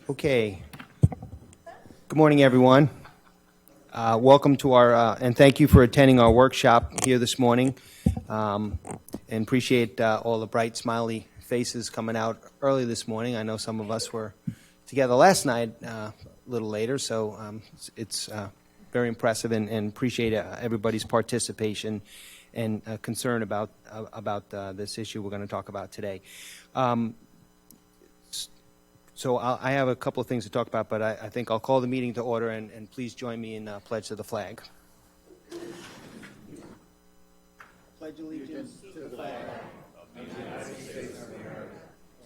Okay. Good morning, everyone. Welcome to our, and thank you for attending our workshop here this morning. And appreciate all the bright, smiley faces coming out early this morning. I know some of us were together last night a little later, so it's very impressive, and appreciate everybody's participation and concern about this issue we're going to talk about today. So I have a couple of things to talk about, but I think I'll call the meeting to order, and please join me in pledge to the flag. Pledge allegiance to the flag of the United States of America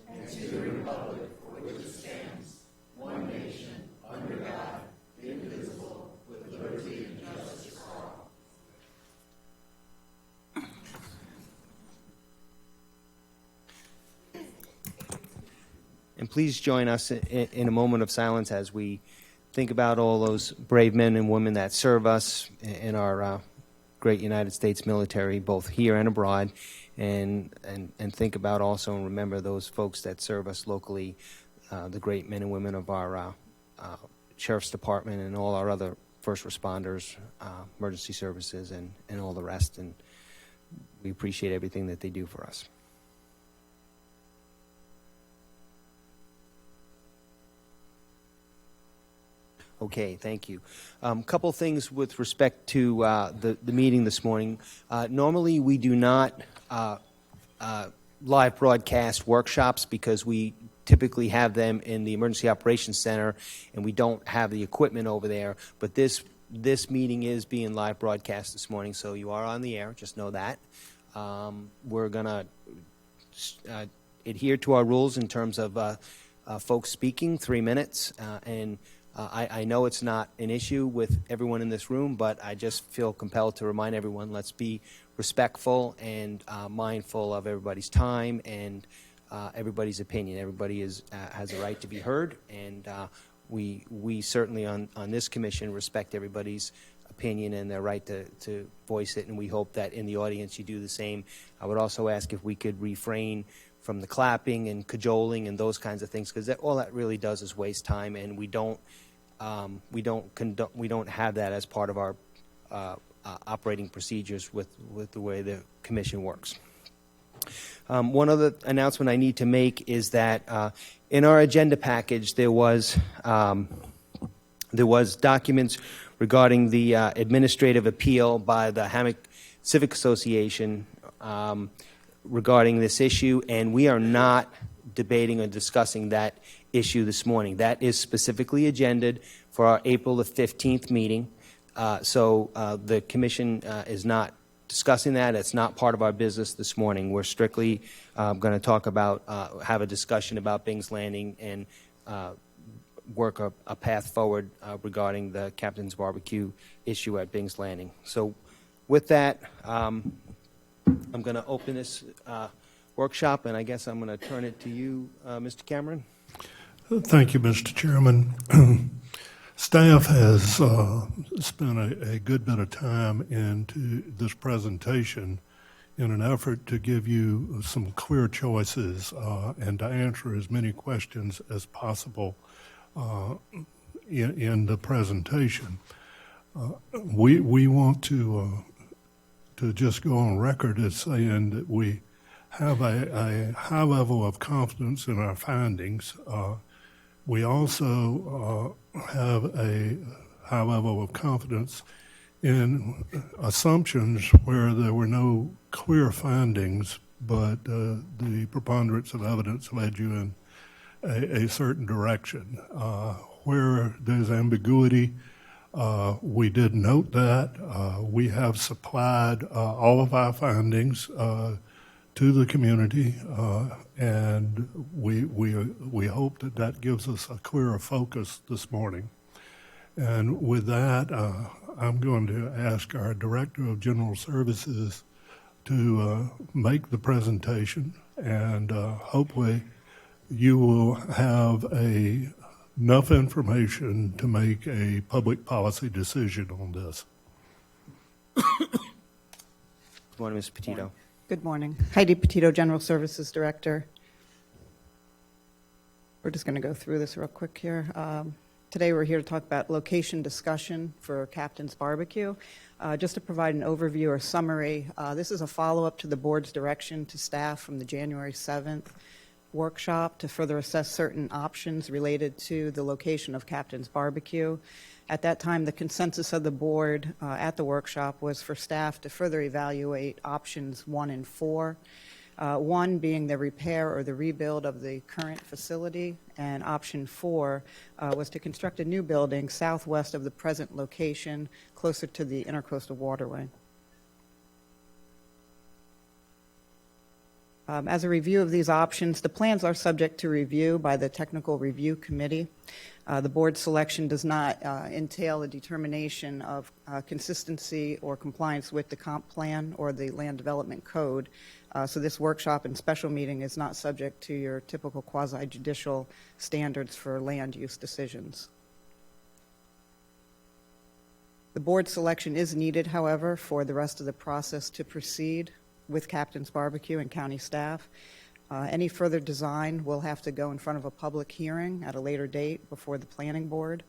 and to the republic for which it stands, one nation, under God, indivisible, with liberty and justice for all. And please join us in a moment of silence as we think about all those brave men and women that serve us in our great United States military, both here and abroad, and think about also and remember those folks that serve us locally, the great men and women of our Sheriff's Department and all our other first responders, emergency services, and all the rest. And we appreciate everything that they do for us. Okay, thank you. Couple things with respect to the meeting this morning. Normally, we do not live broadcast workshops because we typically have them in the Emergency Operations Center, and we don't have the equipment over there. But this meeting is being live broadcast this morning, so you are on the air. Just know that. We're going to adhere to our rules in terms of folks speaking, 3 minutes, and I know it's not an issue with everyone in this room, but I just feel compelled to remind everyone, let's be respectful and mindful of everybody's time and everybody's opinion. Everybody has a right to be heard, and we certainly on this commission respect everybody's opinion and their right to voice it, and we hope that in the audience you do the same. I would also ask if we could refrain from the clapping and cajoling and those kinds of things, because all that really does is waste time, and we don't have that as part of our operating procedures with the way the commission works. One other announcement I need to make is that in our agenda package there was documents regarding the administrative appeal by the Hammock Civic Association regarding this issue, and we are not debating or discussing that issue this morning. That is specifically agended for our April the 15th meeting. So the commission is not discussing that. It's not part of our business this morning. We're strictly going to talk about, have a discussion about Bing's Landing and work a path forward regarding the Captain's Barbecue issue at Bing's Landing. So with that, I'm going to open this workshop, and I guess I'm going to turn it to you, Mr. Cameron. Thank you, Mr. Chairman. Staff has spent a good bit of time into this presentation in an effort to give you some clear choices and to answer as many questions as possible in the presentation. We want to just go on record as saying that we have a high level of confidence in our findings. We also have a high level of confidence in assumptions where there were no clear findings, but the preponderance of evidence led you in a certain direction. Where there's ambiguity, we did note that. We have supplied all of our findings to the community, and we hope that gives us a clearer focus this morning. And with that, I'm going to ask our Director of General Services to make the presentation, and hopefully you will have enough information to make a public policy decision on this. Good morning, Ms. Petito. Good morning. Heidi Petito, General Services Director. We're just going to go through this real quick here. Today, we're here to talk about location discussion for Captain's Barbecue. Just to provide an overview or summary, this is a follow-up to the board's direction to staff from the January 7th workshop to further assess certain options related to the location of Captain's Barbecue. At that time, the consensus of the board at the workshop was for staff to further evaluate options 1 and 4. 1 being the repair or the rebuild of the current facility, and option 4 was to construct a new building southwest of the present location, closer to the Intercoastal Waterway. As a review of these options, the plans are subject to review by the Technical Review Committee. The board selection does not entail a determination of consistency or compliance with the comp plan or the land development code. So this workshop and special meeting is not subject to your typical quasi-judicial standards for land use decisions. The board selection is needed, however, for the rest of the process to proceed with Captain's Barbecue and county staff. Any further design will have to go in front of a public hearing at a later date before the planning board.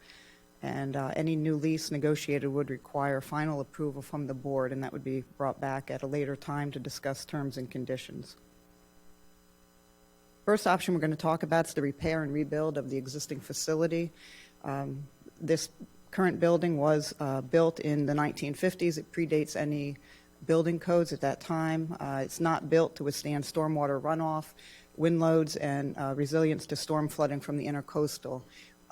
And any new lease negotiated would require final approval from the board, and that would be brought back at a later time to discuss terms and conditions. First option we're going to talk about is the repair and rebuild of the existing facility. This current building was built in the 1950s. It predates any building codes at that time. It's not built to withstand stormwater runoff, wind loads, and resilience to storm flooding from the intercoastal.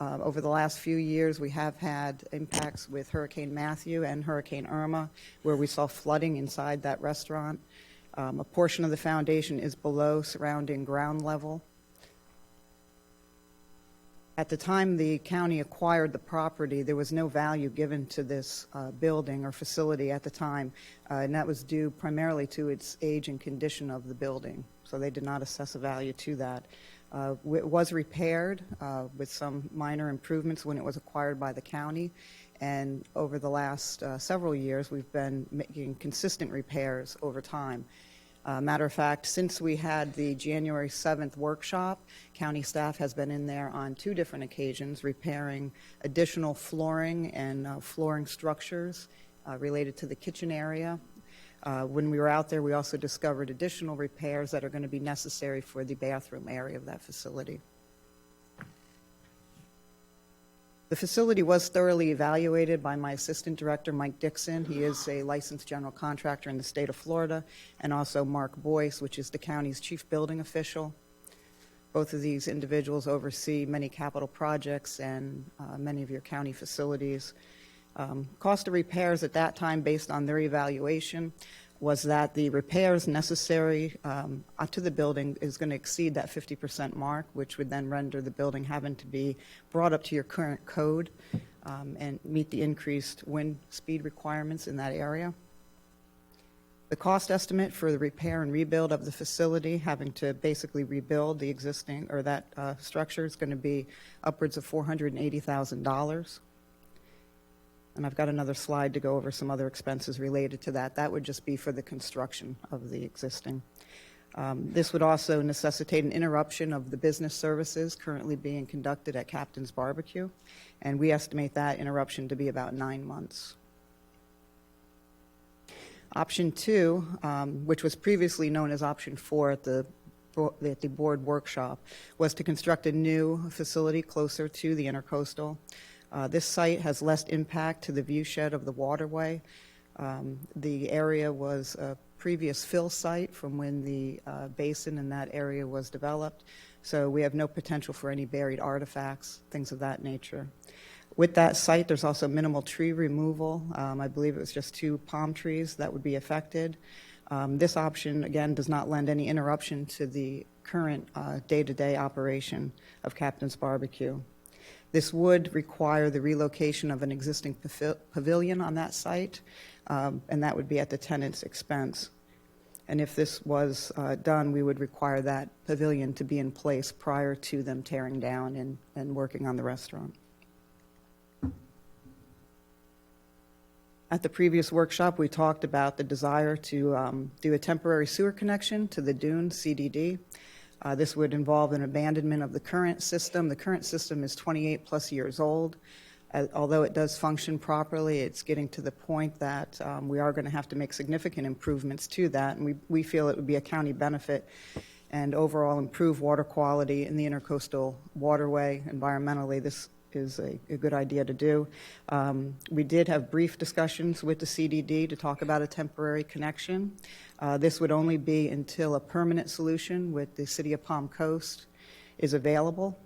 Over the last few years, we have had impacts with Hurricane Matthew and Hurricane Irma, where we saw flooding inside that restaurant. A portion of the foundation is below surrounding ground level. At the time the county acquired the property, there was no value given to this building or facility at the time, and that was due primarily to its age and condition of the building. So they did not assess a value to that. It was repaired with some minor improvements when it was acquired by the county, and over the last several years, we've been making consistent repairs over time. Matter of fact, since we had the January 7th workshop, county staff has been in there on 2 different occasions repairing additional flooring and flooring structures related to the kitchen area. When we were out there, we also discovered additional repairs that are going to be necessary for the bathroom area of that facility. The facility was thoroughly evaluated by my assistant director, Mike Dixon. He is a licensed general contractor in the state of Florida, and also Mark Boyce, which is the county's chief building official. Both of these individuals oversee many capital projects and many of your county facilities. Cost of repairs at that time, based on their evaluation, was that the repairs necessary to the building is going to exceed that 50% mark, which would then render the building having to be brought up to your current code and meet the increased wind speed requirements in that area. The cost estimate for the repair and rebuild of the facility, having to basically rebuild the existing or that structure, is going to be upwards of $480,000. And I've got another slide to go over some other expenses related to that. That would just be for the construction of the existing. This would also necessitate an interruption of the business services currently being conducted at Captain's Barbecue, and we estimate that interruption to be about 9 months. Option 2, which was previously known as option 4 at the board workshop, was to construct a new facility closer to the intercoastal. This site has less impact to the viewshed of the waterway. The area was a previous fill site from when the basin in that area was developed, so we have no potential for any buried artifacts, things of that nature. With that site, there's also minimal tree removal. I believe it was just 2 palm trees that would be affected. This option, again, does not lend any interruption to the current day-to-day operation of Captain's Barbecue. This would require the relocation of an existing pavilion on that site, and that would be at the tenant's expense. And if this was done, we would require that pavilion to be in place prior to them tearing down and working on the restaurant. At the previous workshop, we talked about the desire to do a temporary sewer connection to the Dune CDD. This would involve an abandonment of the current system. The current system is 28-plus years old. Although it does function properly, it's getting to the point that we are going to have to make significant improvements to that, and we feel it would be a county benefit and overall improve water quality in the intercoastal waterway. Environmentally, this is a good idea to do. We did have brief discussions with the CDD to talk about a temporary connection. This would only be until a permanent solution with the City of Palm Coast is available.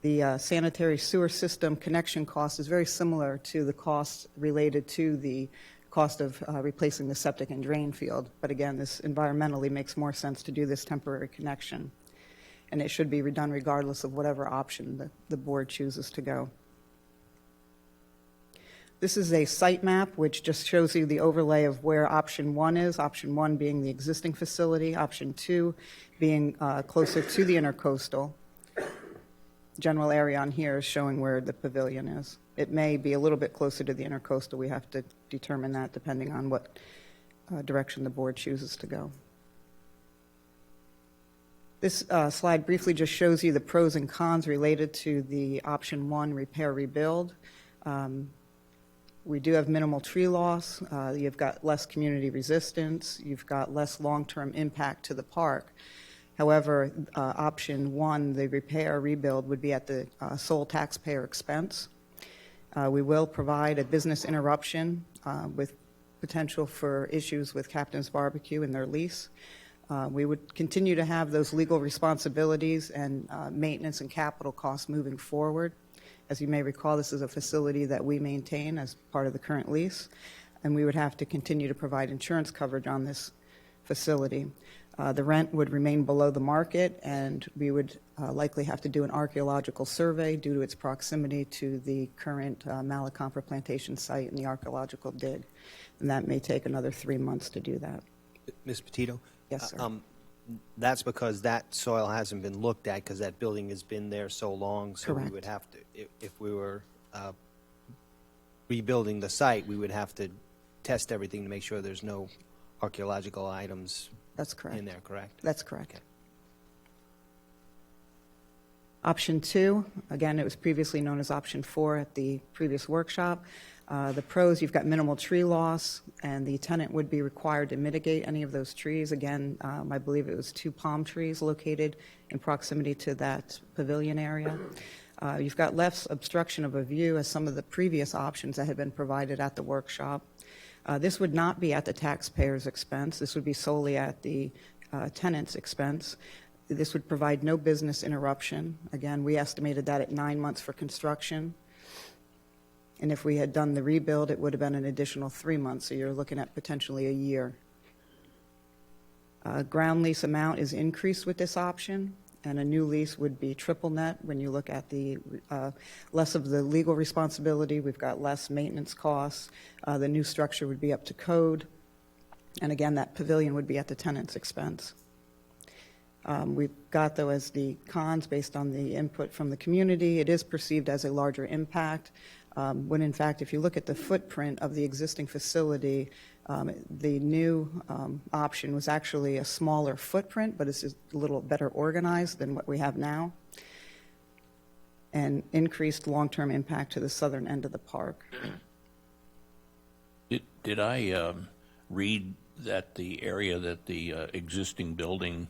The sanitary sewer system connection cost is very similar to the costs related to the cost of replacing the septic and drain field. But again, this environmentally makes more sense to do this temporary connection. And it should be done regardless of whatever option the board chooses to go. This is a site map which just shows you the overlay of where option 1 is, option 1 being the existing facility, option 2 being closer to the intercoastal. General area on here is showing where the pavilion is. It may be a little bit closer to the intercoastal. We have to determine that depending on what direction the board chooses to go. This slide briefly just shows you the pros and cons related to the option 1, repair, rebuild. We do have minimal tree loss. You've got less community resistance. You've got less long-term impact to the park. However, option 1, the repair, rebuild, would be at the sole taxpayer expense. We will provide a business interruption with potential for issues with Captain's Barbecue and their lease. We would continue to have those legal responsibilities and maintenance and capital costs moving forward. As you may recall, this is a facility that we maintain as part of the current lease, and we would have to continue to provide insurance coverage on this facility. The rent would remain below the market, and we would likely have to do an archaeological survey due to its proximity to the current Malacompra plantation site and the archaeological dig. And that may take another 3 months to do that. Ms. Petito? Yes, sir. That's because that soil hasn't been looked at because that building has been there so long. So Correct. we would have to, if we were rebuilding the site, we would have to test everything to make sure there's no archaeological items That's correct. in there, correct? That's correct. Okay. Option 2, again, it was previously known as option 4 at the previous workshop. The pros, you've got minimal tree loss, and the tenant would be required to mitigate any of those trees. Again, I believe it was 2 palm trees located in proximity to that pavilion area. You've got less obstruction of a view as some of the previous options that had been provided at the workshop. This would not be at the taxpayer's expense. This would be solely at the tenant's expense. This would provide no business interruption. Again, we estimated that at 9 months for construction. And if we had done the rebuild, it would have been an additional 3 months, so you're looking at potentially a year. Ground lease amount is increased with this option, and a new lease would be triple net. When you look at the less of the legal responsibility, we've got less maintenance costs. The new structure would be up to code. And again, that pavilion would be at the tenant's expense. We've got, though, as the cons, based on the input from the community, it is perceived as a larger impact. When in fact, if you look at the footprint of the existing facility, the new option was actually a smaller footprint, but it's a little better organized than what we have now, and increased long-term impact to the southern end of the park. Did I read that the area that the existing building,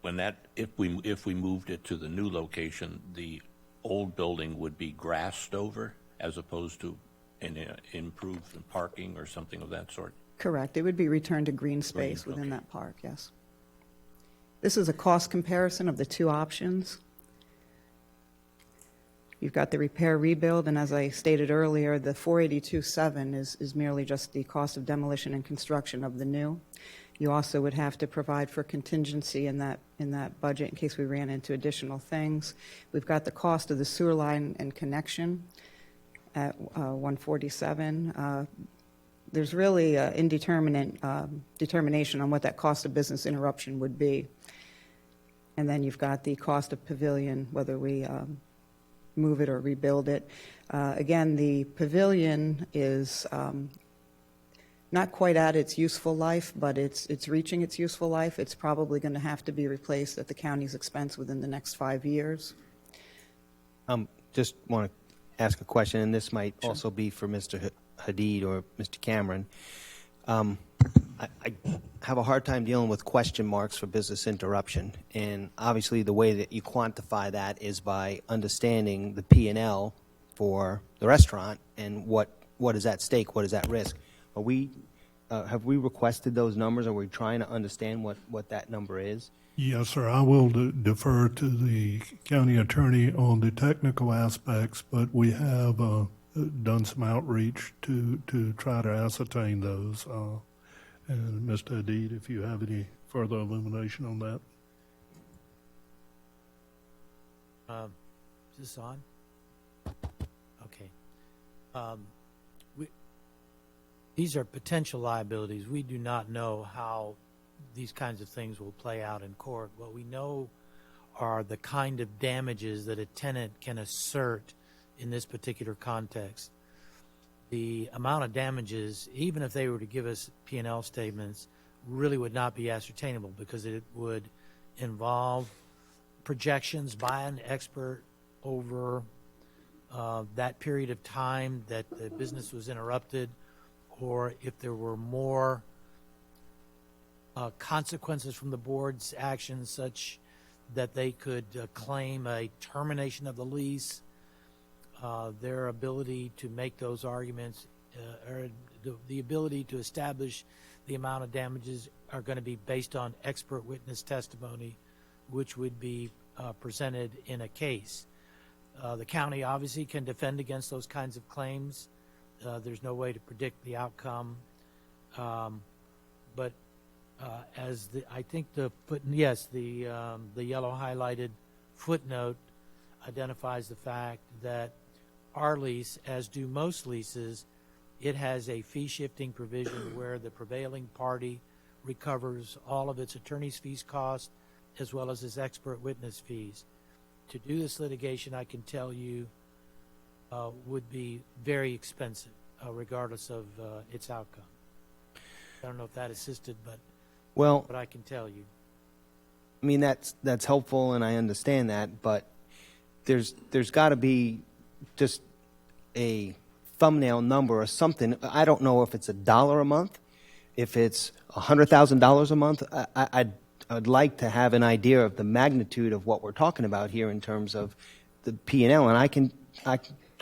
if we moved it to the new location, the old building would be grassed over as opposed to improved parking or something of that sort? Correct. It would be returned to green space within that park, yes. This is a cost comparison of the 2 options. You've got the repair rebuild, and as I stated earlier, the 482.7 is merely just the cost of demolition and construction of the new. You also would have to provide for contingency in that budget in case we ran into additional things. We've got the cost of the sewer line and connection at 147. There's really indeterminate determination on what that cost of business interruption would be. And then you've got the cost of pavilion, whether we move it or rebuild it. Again, the pavilion is not quite at its useful life, but it's reaching its useful life. It's probably going to have to be replaced at the county's expense within the next 5 years. Just want to ask a question, and this might also be for Mr. Hadid or Mr. Cameron. I have a hard time dealing with question marks for business interruption, and obviously the way that you quantify that is by understanding the P&L for the restaurant and what is at stake, what is at risk. Are we, have we requested those numbers? Are we trying to understand what that number is? Yes, sir. I will defer to the county attorney on the technical aspects, but we have done some outreach to try to ascertain those. And Mr. Hadid, if you have any further illumination on that. Is this on? Okay. These are potential liabilities. We do not know how these kinds of things will play out in court. What we know are the kind of damages that a tenant can assert in this particular context. The amount of damages, even if they were to give us P&L statements, really would not be ascertainable because it would involve projections by an expert over that period of time that the business was interrupted, or if there were more consequences from the board's actions such that they could claim a termination of the lease. Their ability to make those arguments or the ability to establish the amount of damages are going to be based on expert witness testimony, which would be presented in a case. The county obviously can defend against those kinds of claims. There's no way to predict the outcome. But as I think the yellow highlighted footnote identifies the fact that our lease, as do most leases, it has a fee shifting provision where the prevailing party recovers all of its attorney's fees costs as well as its expert witness fees. To do this litigation, I can tell you, would be very expensive, regardless of its outcome. I don't know if that assisted, but I can tell you. I mean, that's helpful, and I understand that, but there's got to be just a thumbnail number or something. I don't know if it's $1 a month, if it's $100,000 a month. I'd like to have an idea of the magnitude of what we're talking about here in terms of the P&L. And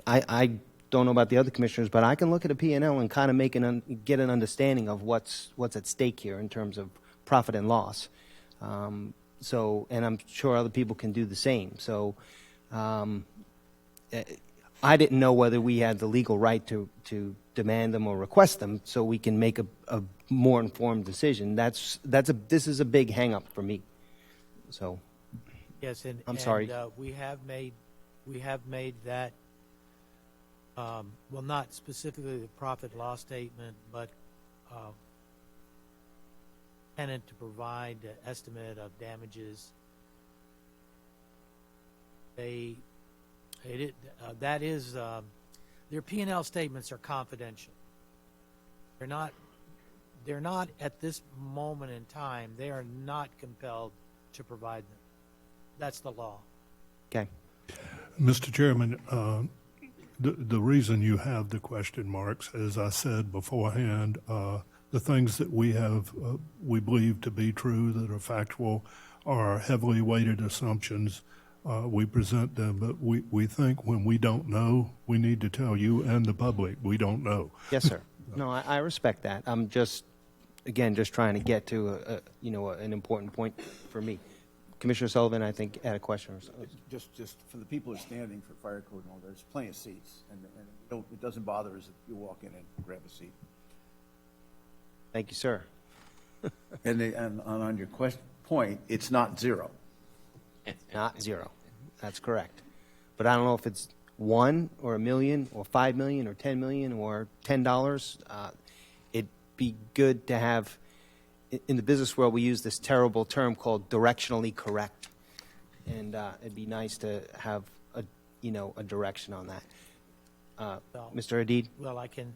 I don't know about the other commissioners, but I can look at a P&L and kind of get an understanding of what's at stake here in terms of profit and loss. And I'm sure other people can do the same. So I didn't know whether we had the legal right to demand them or request them, so we can make a more informed decision. This is a big hang-up for me. So yes, I'm sorry. We have made that. Well, not specifically the profit loss statement, but tenant to provide an estimate of damages. That is their P&L statements are confidential. They're not at this moment in time. They are not compelled to provide them. That's the law. Okay. Mr. Chairman, the reason you have the question marks, as I said beforehand, the things that we believe to be true, that are factual, are heavily weighted assumptions. We present them, but we think when we don't know, we need to tell you and the public we don't know. Yes, sir. No, I respect that. I'm just trying to get to an important point for me. Commissioner Sullivan, I think, had a question. Just for the people who are standing for fire code and all, there's plenty of seats, and it doesn't bother us if you walk in and grab a seat. Thank you, sir. And on your point, it's not zero. Not zero. That's correct. But I don't know if it's 1 or 1 million or 5 million or 10 million or $10. It'd be good to have. In the business world, we use this terrible term called directionally correct, and it'd be nice to have a direction on that. Mr. Hadid? Well, I can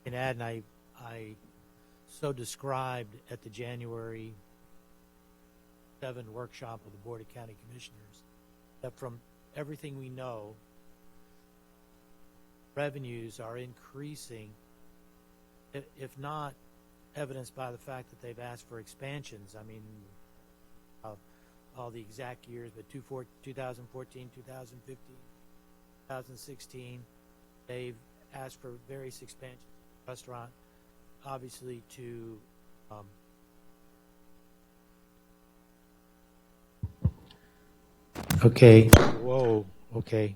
add, and I so described at the January 7 workshop of the Board of County Commissioners, that from everything we know, revenues are increasing, if not evidenced by the fact that they've asked for expansions. I mean, all the exact years, but 2014, 2015, 2016, they've asked for various expansions. Restaurant, obviously, to okay. Whoa. Okay.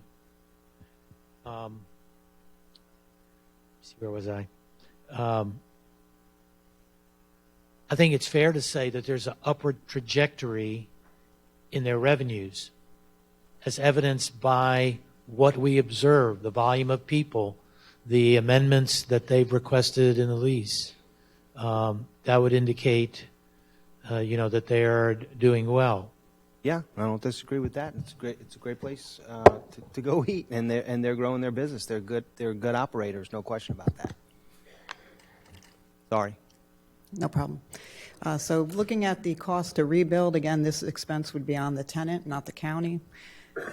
See, where was I? I think it's fair to say that there's an upward trajectory in their revenues, as evidenced by what we observe, the volume of people, the amendments that they've requested in the lease. That would indicate, that they are doing well. Yeah, I don't disagree with that. It's great. It's a great place to go eat, and they're growing their business. They're good. They're good operators. No question about that. Sorry. No problem. So looking at the cost to rebuild, again, this expense would be on the tenant, not the county.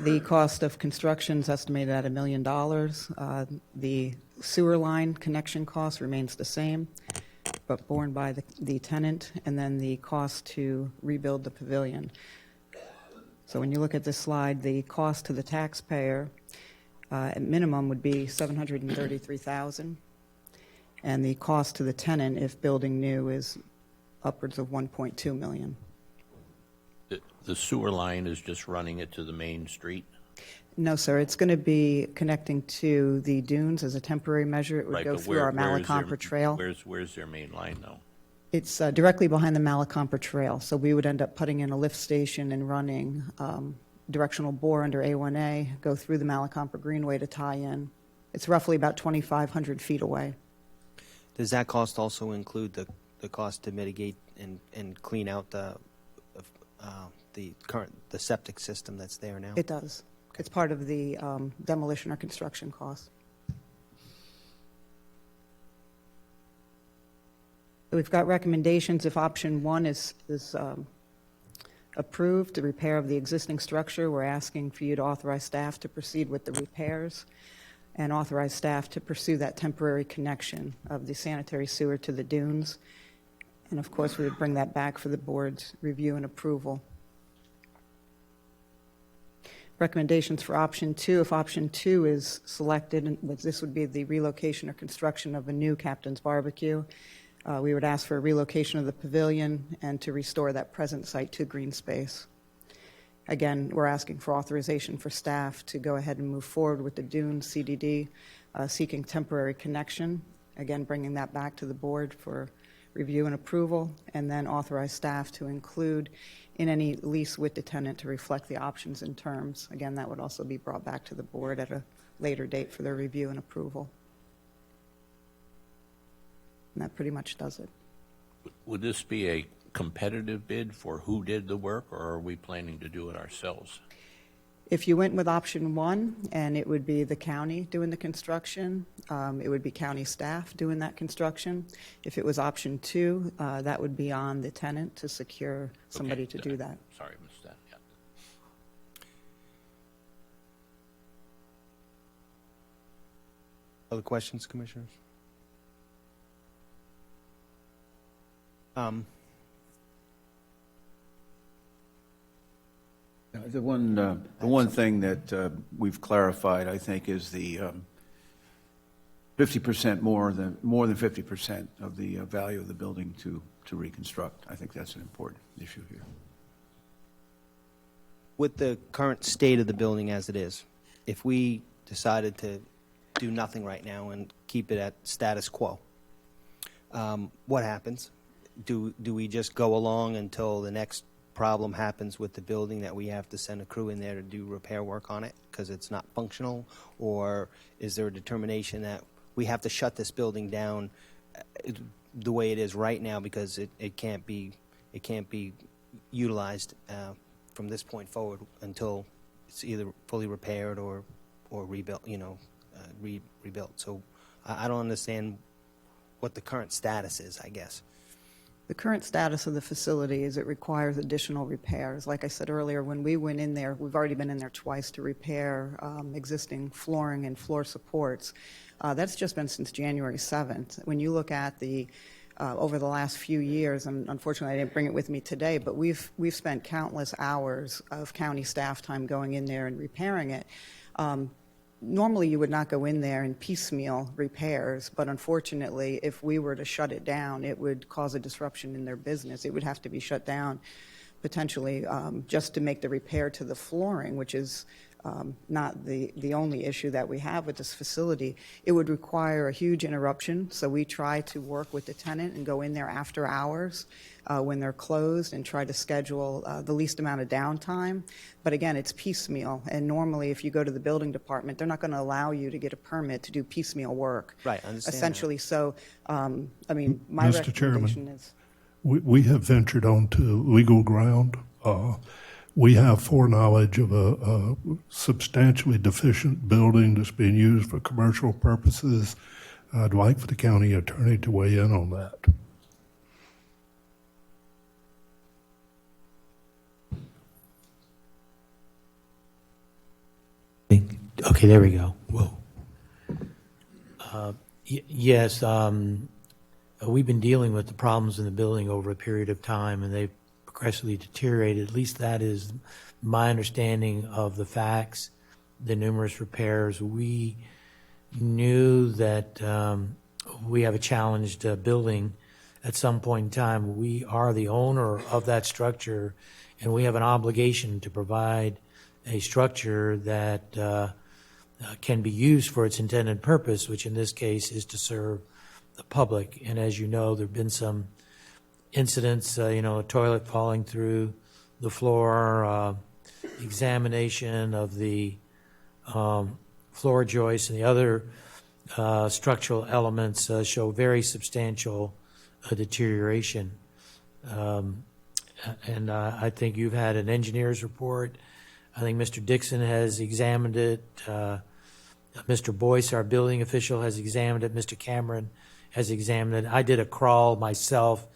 The cost of construction is estimated at $1 million. The sewer line connection cost remains the same, but borne by the tenant, and then the cost to rebuild the pavilion. So when you look at this slide, the cost to the taxpayer at minimum would be $733,000, and the cost to the tenant, if building new, is upwards of $1.2 million. The sewer line is just running it to the main street? No, sir. It's going to be connecting to the dunes as a temporary measure. It would Right, go but through our where is their- Malacompra Trail. Where's their main line, though? It's directly behind the Malacompra Trail, so we would end up putting in a lift station and running directional bore under A1A, go through the Malacompra Greenway to tie in. It's roughly about 2,500 feet away. Does that cost also include the cost to mitigate and clean out the septic system that's there now? It does. It's part of the demolition or construction cost. We've got recommendations. If option one is approved, the repair of the existing structure, we're asking for you to authorize staff to proceed with the repairs and authorize staff to pursue that temporary connection of the sanitary sewer to the dunes. And of course, we would bring that back for the board's review and approval. Recommendations for option two. If option two is selected, this would be the relocation or construction of a new Captain's Barbecue. We would ask for a relocation of the pavilion and to restore that present site to green space. Again, we're asking for authorization for staff to go ahead and move forward with the Dunes CDD, seeking temporary connection. Again, bringing that back to the board for review and approval, and then authorize staff to include in any lease with the tenant to reflect the options and terms. Again, that would also be brought back to the board at a later date for their review and approval. And that pretty much does it. Would this be a competitive bid for who did the work, or are we planning to do it ourselves? If you went with option one, and it would be the county doing the construction, it would be county staff doing that construction. If it was option two, that would be on the tenant to secure somebody to do that. Sorry, I missed that. Yeah. Other questions, commissioners? The one thing that we've clarified, I think, is the 50% more than 50% of the value of the building to reconstruct. I think that's an important issue here. With the current state of the building as it is, if we decided to do nothing right now and keep it at status quo, what happens? Do we just go along until the next problem happens with the building that we have to send a crew in there to do repair work on it because it's not functional? Or is there a determination that we have to shut this building down the way it is right now because it can't be utilized from this point forward until it's either fully repaired or rebuilt, rebuilt? So I don't understand what the current status is, I guess. The current status of the facility is it requires additional repairs. Like I said earlier, when we went in there, we've already been in there twice to repair existing flooring and floor supports. That's just been since January 7th. When you look at the over the last few years, and unfortunately I didn't bring it with me today, but we've spent countless hours of county staff time going in there and repairing it. Normally, you would not go in there and piecemeal repairs, but unfortunately, if we were to shut it down, it would cause a disruption in their business. It would have to be shut down potentially just to make the repair to the flooring, which is not the only issue that we have with this facility. It would require a huge interruption, so we try to work with the tenant and go in there after hours when they're closed and try to schedule the least amount of downtime. But again, it's piecemeal, and normally if you go to the building department, they're not going to allow you to get a permit to do piecemeal work. Right, I understand that. Essentially, so, I mean, my Mr. Chairman. recommendation is... We have ventured onto legal ground. We have foreknowledge of a substantially deficient building that's being used for commercial purposes. I'd like for the county attorney to weigh in on that. Okay, there we go. Whoa. Yes, we've been dealing with the problems in the building over a period of time, and they've progressively deteriorated. At least that is my understanding of the facts, the numerous repairs. We knew that we have a challenged building at some point in time. We are the owner of that structure, and we have an obligation to provide a structure that can be used for its intended purpose, which in this case is to serve the public. And as you know, there have been some incidents, a toilet falling through the floor, examination of the floor joists and the other structural elements show very substantial deterioration. And I think you've had an engineer's report. I think Mr. Dixon has examined it. Mr. Boyce, our building official, has examined it. Mr. Cameron has examined it. I did a crawl myself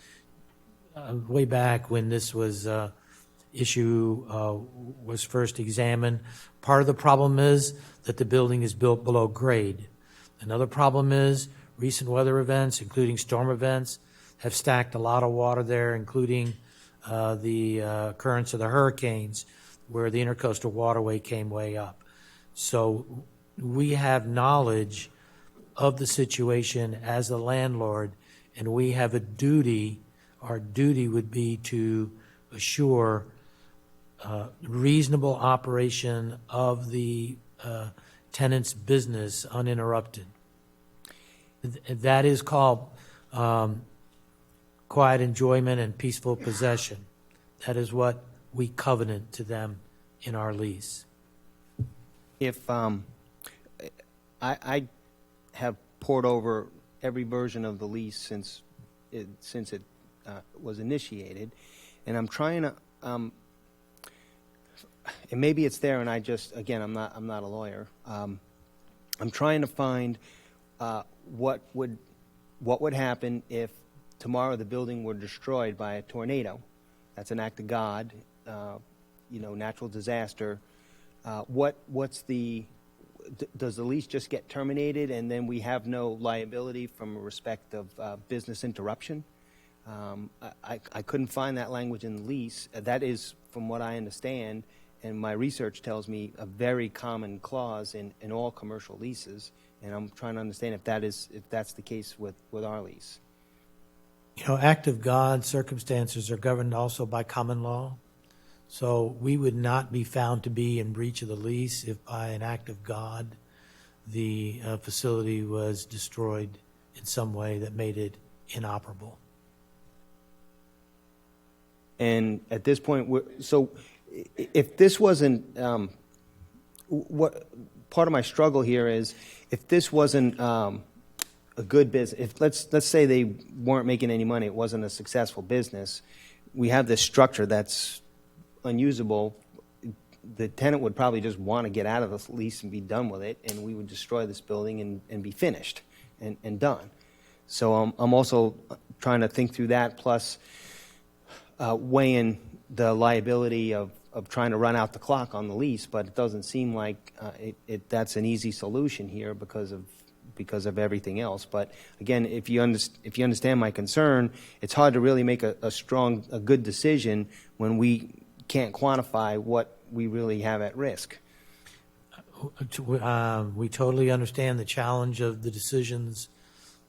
way back when this was issue was first examined. Part of the problem is that the building is built below grade. Another problem is recent weather events, including storm events, have stacked a lot of water there, including the occurrence of the hurricanes, where the intercoastal waterway came way up. So we have knowledge of the situation as a landlord, and we have a duty. Our duty would be to assure reasonable operation of the tenant's business uninterrupted. That is called quiet enjoyment and peaceful possession. That is what we covenant to them in our lease. If I have poured over every version of the lease since it was initiated, and I'm trying to, and maybe it's there, and I just, again, I'm not a lawyer. I'm trying to find what would happen if tomorrow the building were destroyed by a tornado. That's an act of God, natural disaster. Does the lease just get terminated and then we have no liability from a respect of business interruption? I couldn't find that language in the lease. That is, from what I understand, and my research tells me, a very common clause in all commercial leases. And I'm trying to understand if that's the case with our lease. Act of God circumstances are governed also by common law. So we would not be found to be in breach of the lease if by an act of God the facility was destroyed in some way that made it inoperable. And at this point, so if this wasn't, what part of my struggle here is, if this wasn't a good business, if let's say they weren't making any money, it wasn't a successful business, we have this structure that's unusable, the tenant would probably just want to get out of the lease and be done with it, and we would destroy this building and be finished and done. So I'm also trying to think through that, plus weighing the liability of trying to run out the clock on the lease, but it doesn't seem like that's an easy solution here because of everything else. But again, if you understand my concern, it's hard to really make a good decision when we can't quantify what we really have at risk. We totally understand the challenge of the decisions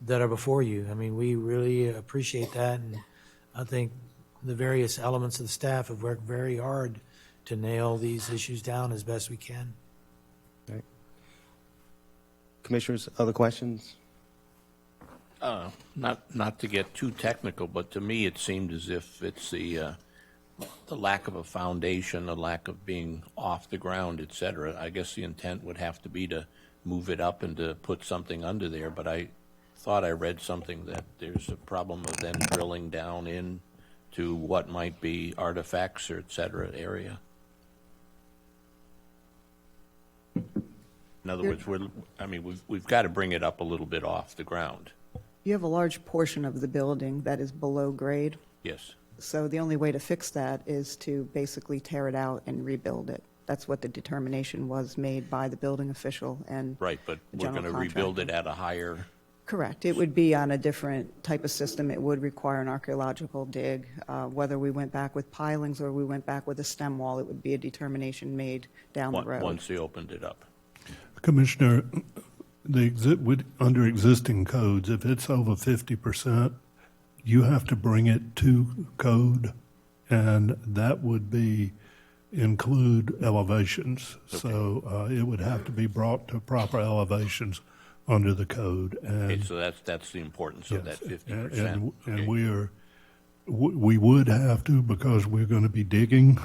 that are before you. I mean, we really appreciate that, and I think the various elements of the staff have worked very hard to nail these issues down as best we can. Right. Commissioners, other questions? Not to get too technical, but to me, it seemed as if it's the lack of a foundation, the lack of being off the ground, et cetera. I guess the intent would have to be to move it up and to put something under there, but I thought I read something that there's a problem of then drilling down in to what might be artifacts or et cetera area. In other words, we've got to bring it up a little bit off the ground. You have a large portion of the building that is below grade, Yes. so the only way to fix that is to basically tear it out and rebuild it. That's what the determination was made by the building official and Right, but the we're going general to rebuild it contractor. at a higher, Correct. It would be on a different type of system. It would require an archaeological dig. Whether we went back with pilings or we went back with a stem wall, it would be a determination made down the road. once they opened it up. Commissioner, under existing codes, if it's over 50%, you have to bring it to code, and that would include elevations. Okay. So it would have to be brought to proper elevations under the code. Okay, And so that's the importance of that yes, 50%. and Okay. we would have to, because we're going to be digging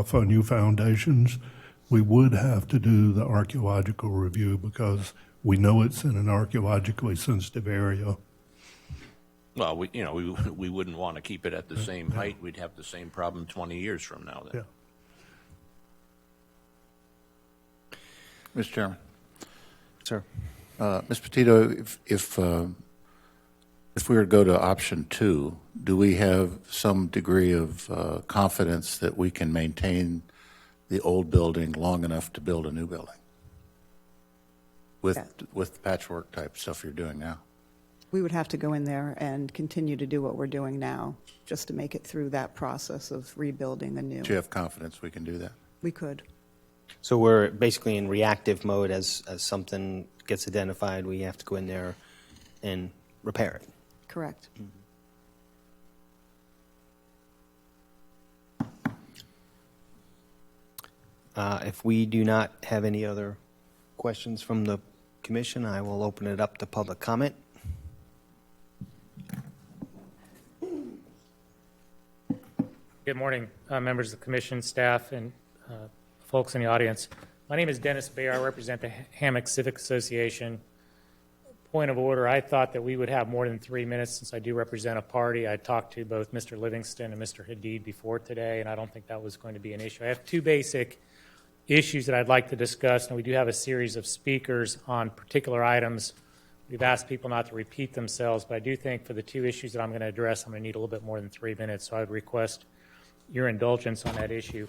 for new foundations, we would have to do the archaeological review because we know it's in an archaeologically sensitive area. Well, we wouldn't want to keep it at the same height. We'd have the same problem 20 years from now then. Yeah. Mr. Chairman. Sir. Ms. Petito, if we were to go to option 2, do we have some degree of confidence that we can maintain the old building long enough to build a new building with the patchwork type stuff you're doing now? We would have to go in there and continue to do what we're doing now, just to make it through that process of rebuilding anew. Do you have confidence we can do that? We could. So we're basically in reactive mode as something gets identified, we have to go in there and repair it. Correct. If we do not have any other questions from the commission, I will open it up to public comment. Good morning, members of the commission, staff, and folks in the audience. My name is Dennis Bayer. I represent the Hammock Civic Association. Point of order, I thought that we would have more than 3 minutes since I do represent a party. I talked to both Mr. Livingston and Mr. Hadid before today, and I don't think that was going to be an issue. I have two basic issues that I'd like to discuss, and we do have a series of speakers on particular items. We've asked people not to repeat themselves, but I do think for the two issues that I'm going to address, I'm going to need a little bit more than 3 minutes, so I would request your indulgence on that issue.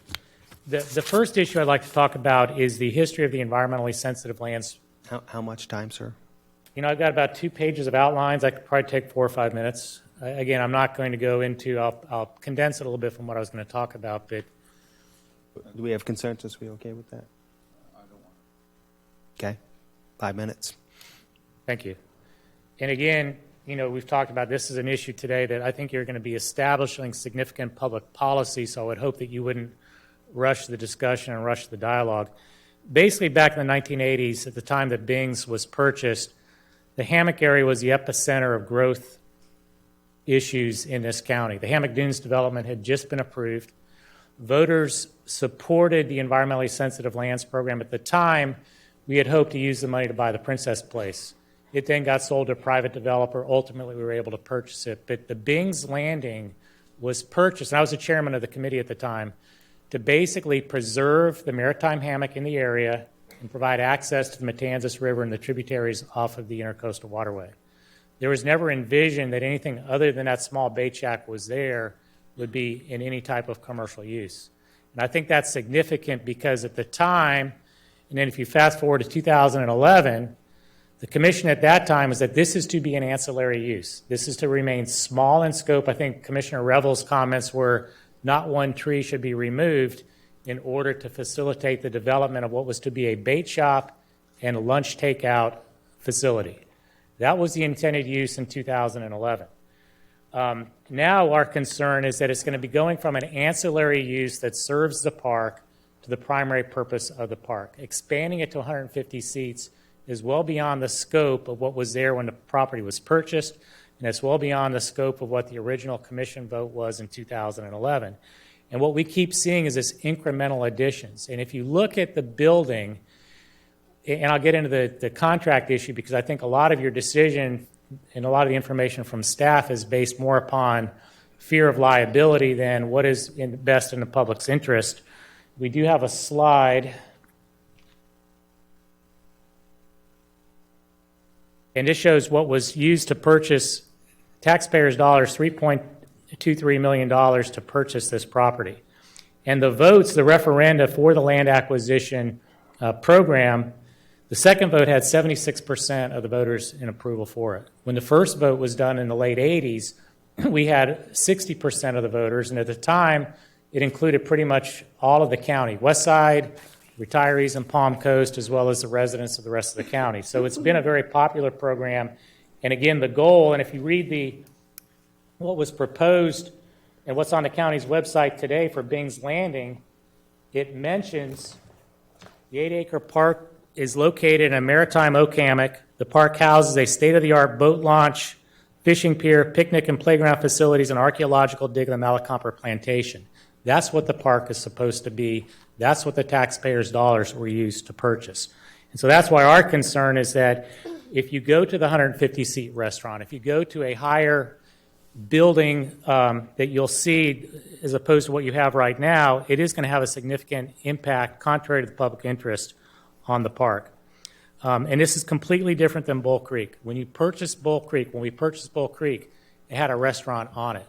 The first issue I'd like to talk about is the history of the environmentally sensitive lands. How much time, sir? You know, I've got about 2 pages of outlines. I could probably take 4 or 5 minutes. Again, I'm not going to go into, I'll condense it a little bit from what I was going to talk about, but Do we have consensus? We okay with that? I don't want to. Okay, 5 minutes. thank you. And again, you know, we've talked about this as an issue today that I think you're going to be establishing significant public policy, so I would hope that you wouldn't rush the discussion and rush the dialogue. Basically, back in the 1980s, at the time that Bing's was purchased, the Hammock area was the epicenter of growth issues in this county. The Hammock Dunes development had just been approved. Voters supported the environmentally sensitive lands program. At the time, we had hoped to use the money to buy the Princess Place. It then got sold to a private developer. Ultimately, we were able to purchase it. But the Bing's Landing was purchased, and I was the chairman of the committee at the time, to basically preserve the maritime hammock in the area and provide access to the Matanzas River and the tributaries off of the Intercoastal Waterway. There was never envisioned that anything other than that small bait shack was there would be in any type of commercial use. And I think that's significant because at the time, and then if you fast forward to 2011, the commission at that time was that this is to be an ancillary use. This is to remain small in scope. I think Commissioner Revel's comments were not one tree should be removed in order to facilitate the development of what was to be a bait shop and a lunch takeout facility. That was the intended use in 2011. Now our concern is that it's going to be going from an ancillary use that serves the park to the primary purpose of the park. Expanding it to 150 seats is well beyond the scope of what was there when the property was purchased, and it's well beyond the scope of what the original commission vote was in 2011. And what we keep seeing is this incremental additions. And if you look at the building, and I'll get into the contract issue because I think a lot of your decision and a lot of the information from staff is based more upon fear of liability than what is best in the public's interest. We do have a slide. And this shows what was used to purchase taxpayers' dollars, $3.23 million to purchase this property. And the votes, the referenda for the land acquisition program, the second vote had 76% of the voters in approval for it. When the first vote was done in the late 80s, we had 60% of the voters, and at the time, it included pretty much all of the county, West Side, retirees in Palm Coast, as well as the residents of the rest of the county. So it's been a very popular program. And again, the goal, and if you read what was proposed and what's on the county's website today for Bing's Landing, it mentions the 8-acre park is located in a maritime Oak Hammock. The park houses a state-of-the-art boat launch, fishing pier, picnic and playground facilities, and archaeological dig of the Malacomper Plantation. That's what the park is supposed to be. That's what the taxpayers' dollars were used to purchase. And so that's why our concern is that if you go to the 150-seat restaurant, if you go to a higher building that you'll see as opposed to what you have right now, it is going to have a significant impact, contrary to the public interest, on the park. And this is completely different than Bull Creek. When we purchased Bull Creek, it had a restaurant on it.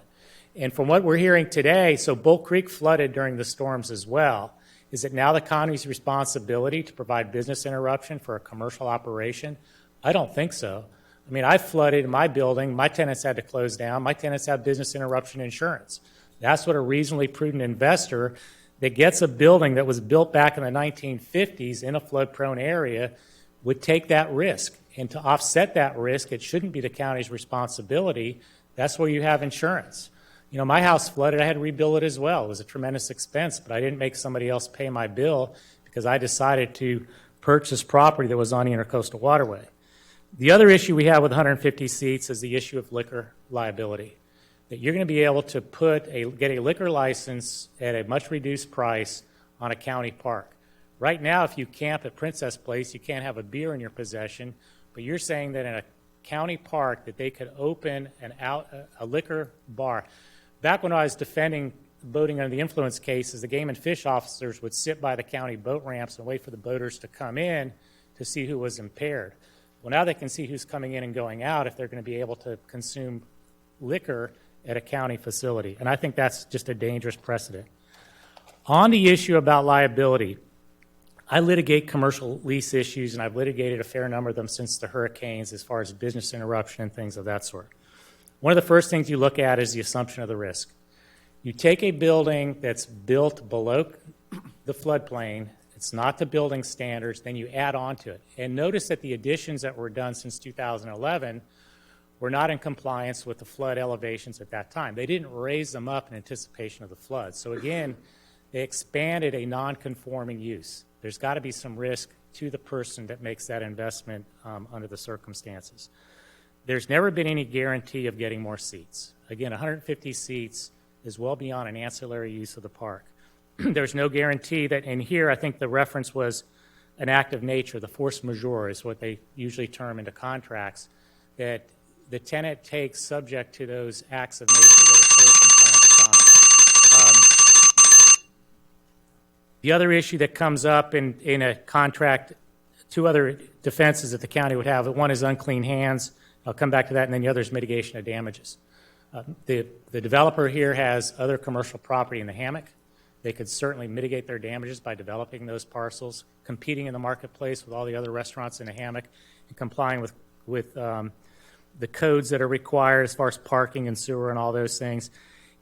And from what we're hearing today, so Bull Creek flooded during the storms as well. Is it now the county's responsibility to provide business interruption for a commercial operation? I don't think so. I mean, I flooded in my building. My tenants had to close down. My tenants have business interruption insurance. That's what a reasonably prudent investor that gets a building that was built back in the 1950s in a flood-prone area would take that risk. And to offset that risk, it shouldn't be the county's responsibility. That's where you have insurance. You know, my house flooded. I had to rebuild it as well. It was a tremendous expense, but I didn't make somebody else pay my bill because I decided to purchase property that was on the Intercoastal Waterway. The other issue we have with 150 seats is the issue of liquor liability. That you're going to be able to get a liquor license at a much reduced price on a county park. Right now, if you camp at Princess Place, you can't have a beer in your possession, but you're saying that in a county park that they could open a liquor bar. Back when I was defending boating under the influence cases, the game and fish officers would sit by the county boat ramps and wait for the boaters to come in to see who was impaired. Well, now they can see who's coming in and going out if they're going to be able to consume liquor at a county facility. And I think that's just a dangerous precedent. On the issue about liability, I litigate commercial lease issues, and I've litigated a fair number of them since the hurricanes as far as business interruption and things of that sort. One of the first things you look at is the assumption of the risk. You take a building that's built below the floodplain, it's not the building standards, then you add on to it. And notice that the additions that were done since 2011 were not in compliance with the flood elevations at that time. They didn't raise them up in anticipation of the flood. So again, they expanded a non-conforming use. There's got to be some risk to the person that makes that investment under the circumstances. There's never been any guarantee of getting more seats. Again, 150 seats is well beyond an ancillary use of the park. There's no guarantee that, and here I think the reference was an act of nature, the force majeure is what they usually term into contracts, that the tenant takes subject to those acts of nature that occur from time to time. The other issue that comes up in a contract, two other defenses that the county would have, one is unclean hands. I'll come back to that, and then the other is mitigation of damages. The developer here has other commercial property in the hammock. They could certainly mitigate their damages by developing those parcels, competing in the marketplace with all the other restaurants in the hammock, and complying with the codes that are required as far as parking and sewer and all those things.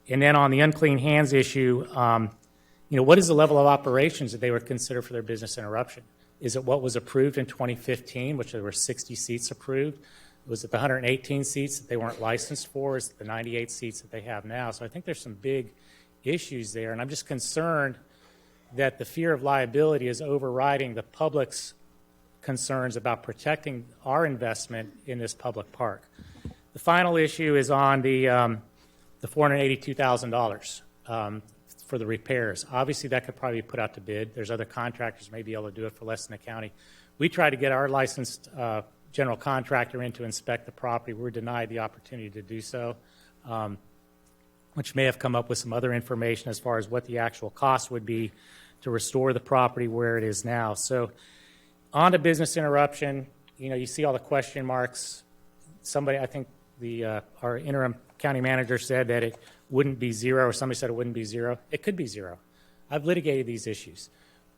And then on the unclean hands issue, what is the level of operations that they would consider for their business interruption? Is it what was approved in 2015, which there were 60 seats approved? Was it the 118 seats that they weren't licensed for? Is it the 98 seats that they have now? So I think there's some big issues there, and I'm just concerned that the fear of liability is overriding the public's concerns about protecting our investment in this public park. The final issue is on the $482,000 for the repairs. Obviously, that could probably be put out to bid. There's other contractors may be able to do it for less than the county. We tried to get our licensed general contractor in to inspect the property. We were denied the opportunity to do so, which may have come up with some other information as far as what the actual cost would be to restore the property where it is now. So on to business interruption, you see all the question marks. Somebody, I think our interim county manager said that it wouldn't be zero, or somebody said it wouldn't be zero. It could be zero. I've litigated these issues.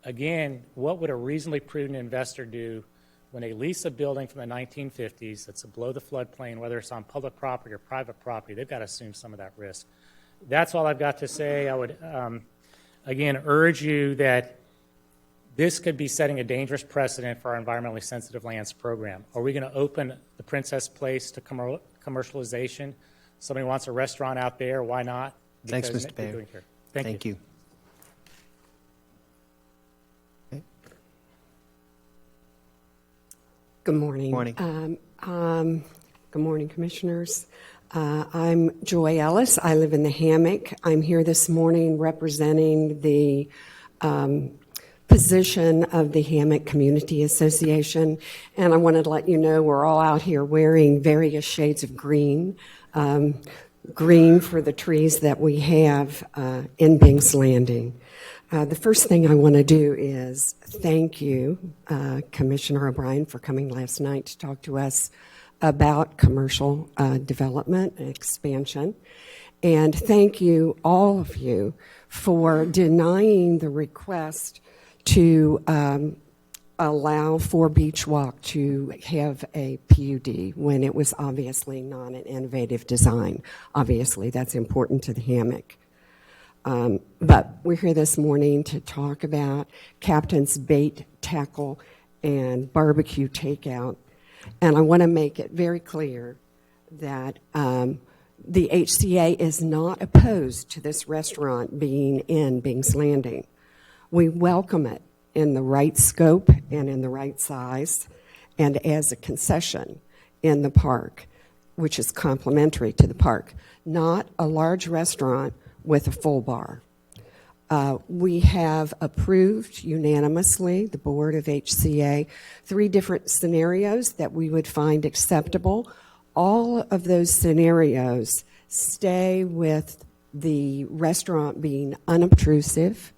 Again, what would a reasonably prudent investor do when they lease a building from the 1950s that's below the floodplain, whether it's on public property or private property? They've got to assume some of that risk. That's all I've got to say. I would, again, urge you that this could be setting a dangerous precedent for our environmentally sensitive lands program. Are we going to open the Princess Place to commercialization? Somebody wants a restaurant out there, why not? Thanks, Because Mr. Baird. Thank you. Good morning. Morning. Good morning, Commissioners. I'm Joy Ellis. I live in the Hammock. I'm here this morning representing the position of the Hammock Community Association, and I wanted to let you know we're all out here wearing various shades of green. Green for the trees that we have in Bing's Landing. The first thing I want to do is thank you, Commissioner O'Brien, for coming last night to talk to us about commercial development and expansion. And thank you, all of you, for denying the request to allow for Beach Walk to have a PUD when it was obviously not an innovative design. Obviously, that's important to the Hammock. But we're here this morning to talk about Captain's Bait, Tackle, and Barbecue Takeout. And I want to make it very clear that the HCA is not opposed to this restaurant being in Bing's Landing. We welcome it in the right scope and in the right size, and as a concession in the park, which is complementary to the park, not a large restaurant with a full bar. We have approved unanimously, the board of HCA, 3 different scenarios that we would find acceptable. All of those scenarios stay with the restaurant being unobtrusive,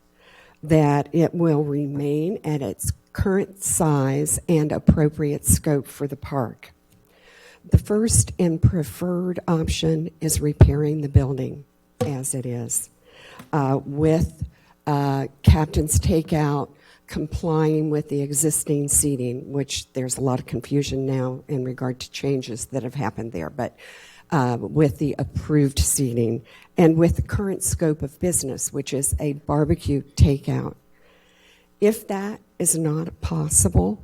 that it will remain at its current size and appropriate scope for the park. The first and preferred option is repairing the building as it is, with Captain's Takeout complying with the existing seating, which there's a lot of confusion now in regard to changes that have happened there, but with the approved seating and with the current scope of business, which is a barbecue takeout. If that is not possible,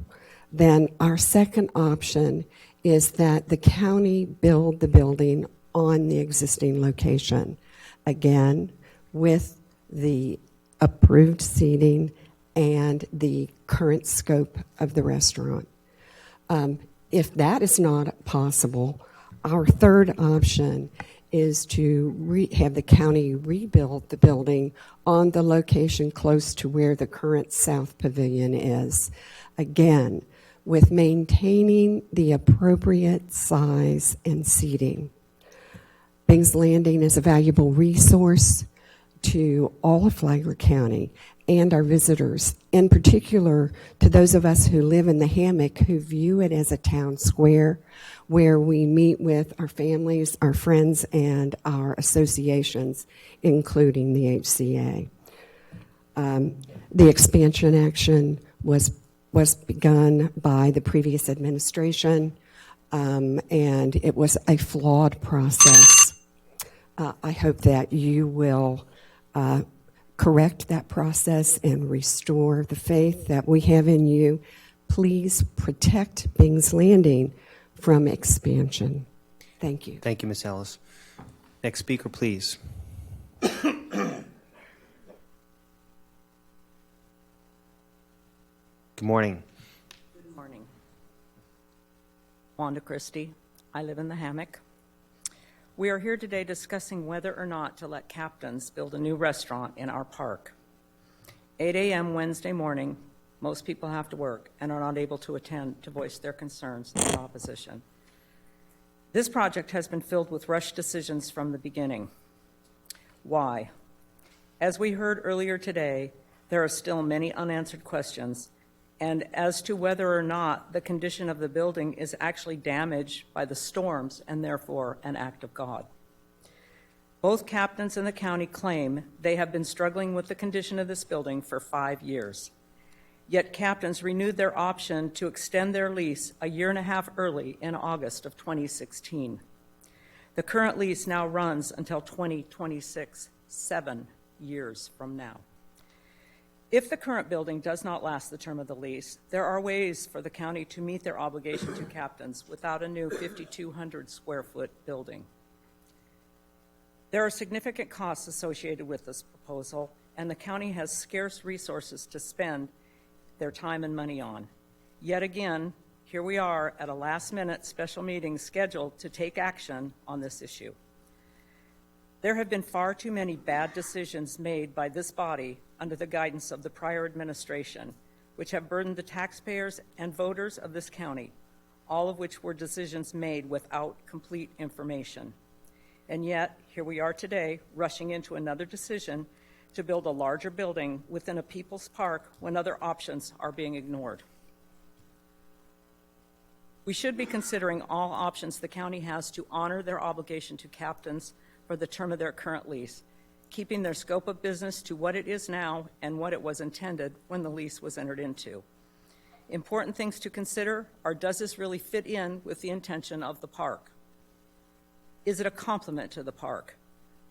then our second option is that the county build the building on the existing location, again, with the approved seating and the current scope of the restaurant. If that is not possible, our third option is to have the county rebuild the building on the location close to where the current South Pavilion is. Again, with maintaining the appropriate size and seating. Bing's Landing is a valuable resource. to all of Flagler County and our visitors, in particular to those of us who live in the Hammock who view it as a town square where we meet with our families, our friends, and our associations, including the HCA. The expansion action was begun by the previous administration, and it was a flawed process. I hope that you will correct that process and restore the faith that we have in you. Please protect Bing's Landing from expansion. Thank you. Thank you, Ms. Ellis. Next speaker, please. Good morning. Good morning. Wanda Christie. I live in the Hammock. We are here today discussing whether or not to let Captain's build a new restaurant in our park. 8 a.m. Wednesday morning, most people have to work and are not able to attend to voice their concerns and opposition. This project has been filled with rushed decisions from the beginning. Why? As we heard earlier today, there are still many unanswered questions, and as to whether or not the condition of the building is actually damaged by the storms and therefore an act of God. Both Captains and the county claim they have been struggling with the condition of this building for 5 years. Yet Captains renewed their option to extend their lease a year and a half early in August of 2016. The current lease now runs until 2026, 7 years from now. If the current building does not last the term of the lease, there are ways for the county to meet their obligation to Captains without a new 5,200 square foot building. There are significant costs associated with this proposal, and the county has scarce resources to spend their time and money on. Yet again, here we are at a last-minute special meeting scheduled to take action on this issue. There have been far too many bad decisions made by this body under the guidance of the prior administration, which have burdened the taxpayers and voters of this county, all of which were decisions made without complete information. And yet, here we are today, rushing into another decision to build a larger building within a people's park when other options are being ignored. We should be considering all options the county has to honor their obligation to Captains for the term of their current lease, keeping their scope of business to what it is now and what it was intended when the lease was entered into. Important things to consider are, does this really fit in with the intention of the park? Is it a complement to the park?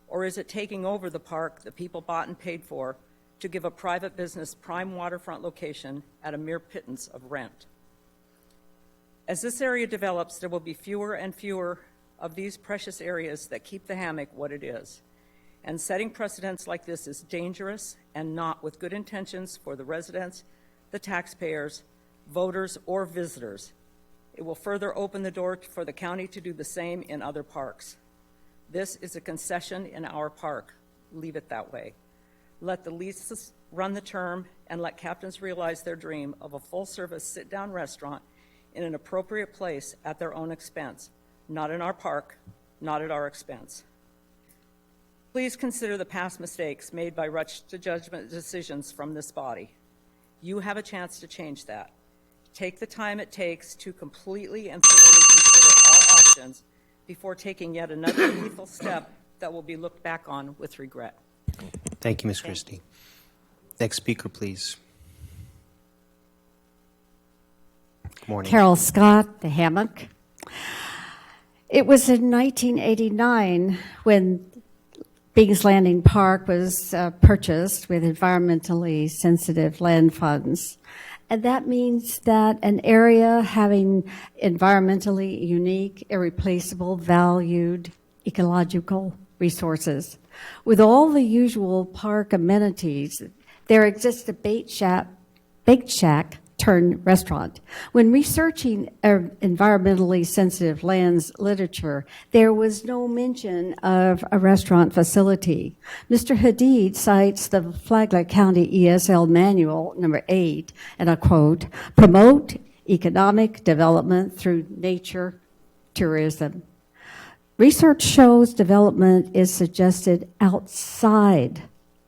Or is it taking over the park that people bought and paid for to give a private business prime waterfront location at a mere pittance of rent? As this area develops, there will be fewer and fewer of these precious areas that keep the Hammock what it is. And setting precedents like this is dangerous and not with good intentions for the residents, the taxpayers, voters, or visitors. It will further open the door for the county to do the same in other parks. This is a concession in our park. Leave it that way. Let the leases run the term and let Captains realize their dream of a full-service sit-down restaurant in an appropriate place at their own expense, not in our park, not at our expense. Please consider the past mistakes made by rush-to-judgment decisions from this body. You have a chance to change that. Take the time it takes to completely and thoroughly consider all options before taking yet another lethal step that will be looked back on with regret. Thank you, Ms. Christie. Next speaker, please. Good morning. Carol Scott, The Hammock. It was in 1989 when Bing's Landing Park was purchased with environmentally sensitive land funds. And that means that an area having environmentally unique, irreplaceable, valued ecological resources. With all the usual park amenities, there exists a bake shack turned restaurant. When researching environmentally sensitive lands literature, there was no mention of a restaurant facility. Mr. Hadid cites the Flagler County ESL Manual, number 8, and I quote, promote economic development through nature tourism. Research shows development is suggested outside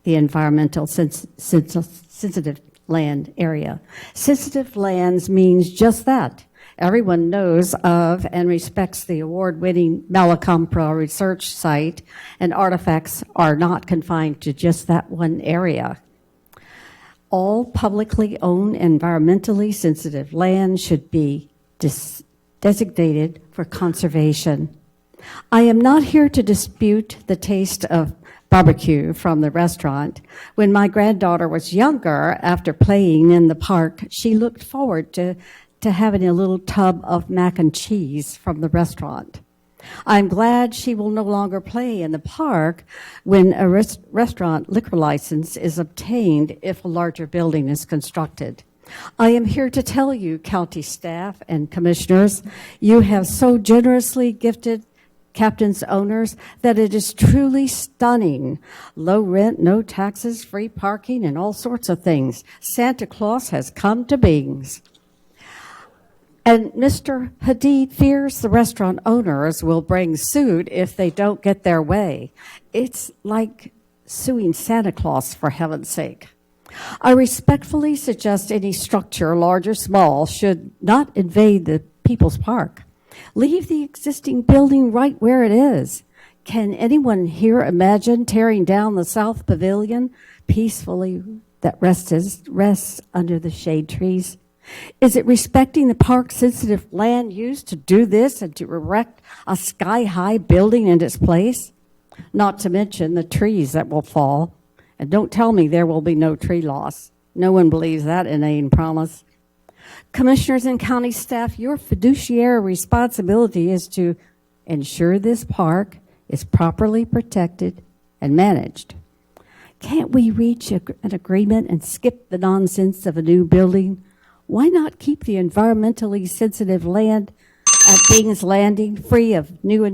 the environmental sensitive land area. Sensitive lands means just that. Everyone knows of and respects the award-winning Malacompra research site, and artifacts are not confined to just that one area. All publicly owned environmentally sensitive land should be designated for conservation. I am not here to dispute the taste of barbecue from the restaurant. When my granddaughter was younger, after playing in the park, she looked forward to having a little tub of mac and cheese from the restaurant. I'm glad she will no longer play in the park when a restaurant liquor license is obtained if a larger building is constructed. I am here to tell you, county staff and commissioners, you have so generously gifted Captain's owners that it is truly stunning. Low rent, no taxes, free parking, and all sorts of things. Santa Claus has come to Bings. And Mr. Hadid fears the restaurant owners will bring suit if they don't get their way. It's like suing Santa Claus, for heaven's sake. I respectfully suggest any structure, large or small, should not invade the People's Park. Leave the existing building right where it is. Can anyone here imagine tearing down the South Pavilion peacefully that rests under the shade trees? Is it respecting the park-sensitive land use to do this and to erect a sky-high building in its place? Not to mention the trees that will fall. And don't tell me there will be no tree loss. No one believes that inane promise. Commissioners and county staff, your fiduciary responsibility is to ensure this park is properly protected and managed. Can't we reach an agreement and skip the nonsense of a new building? Why not keep the environmentally sensitive land at Bing's Landing free of new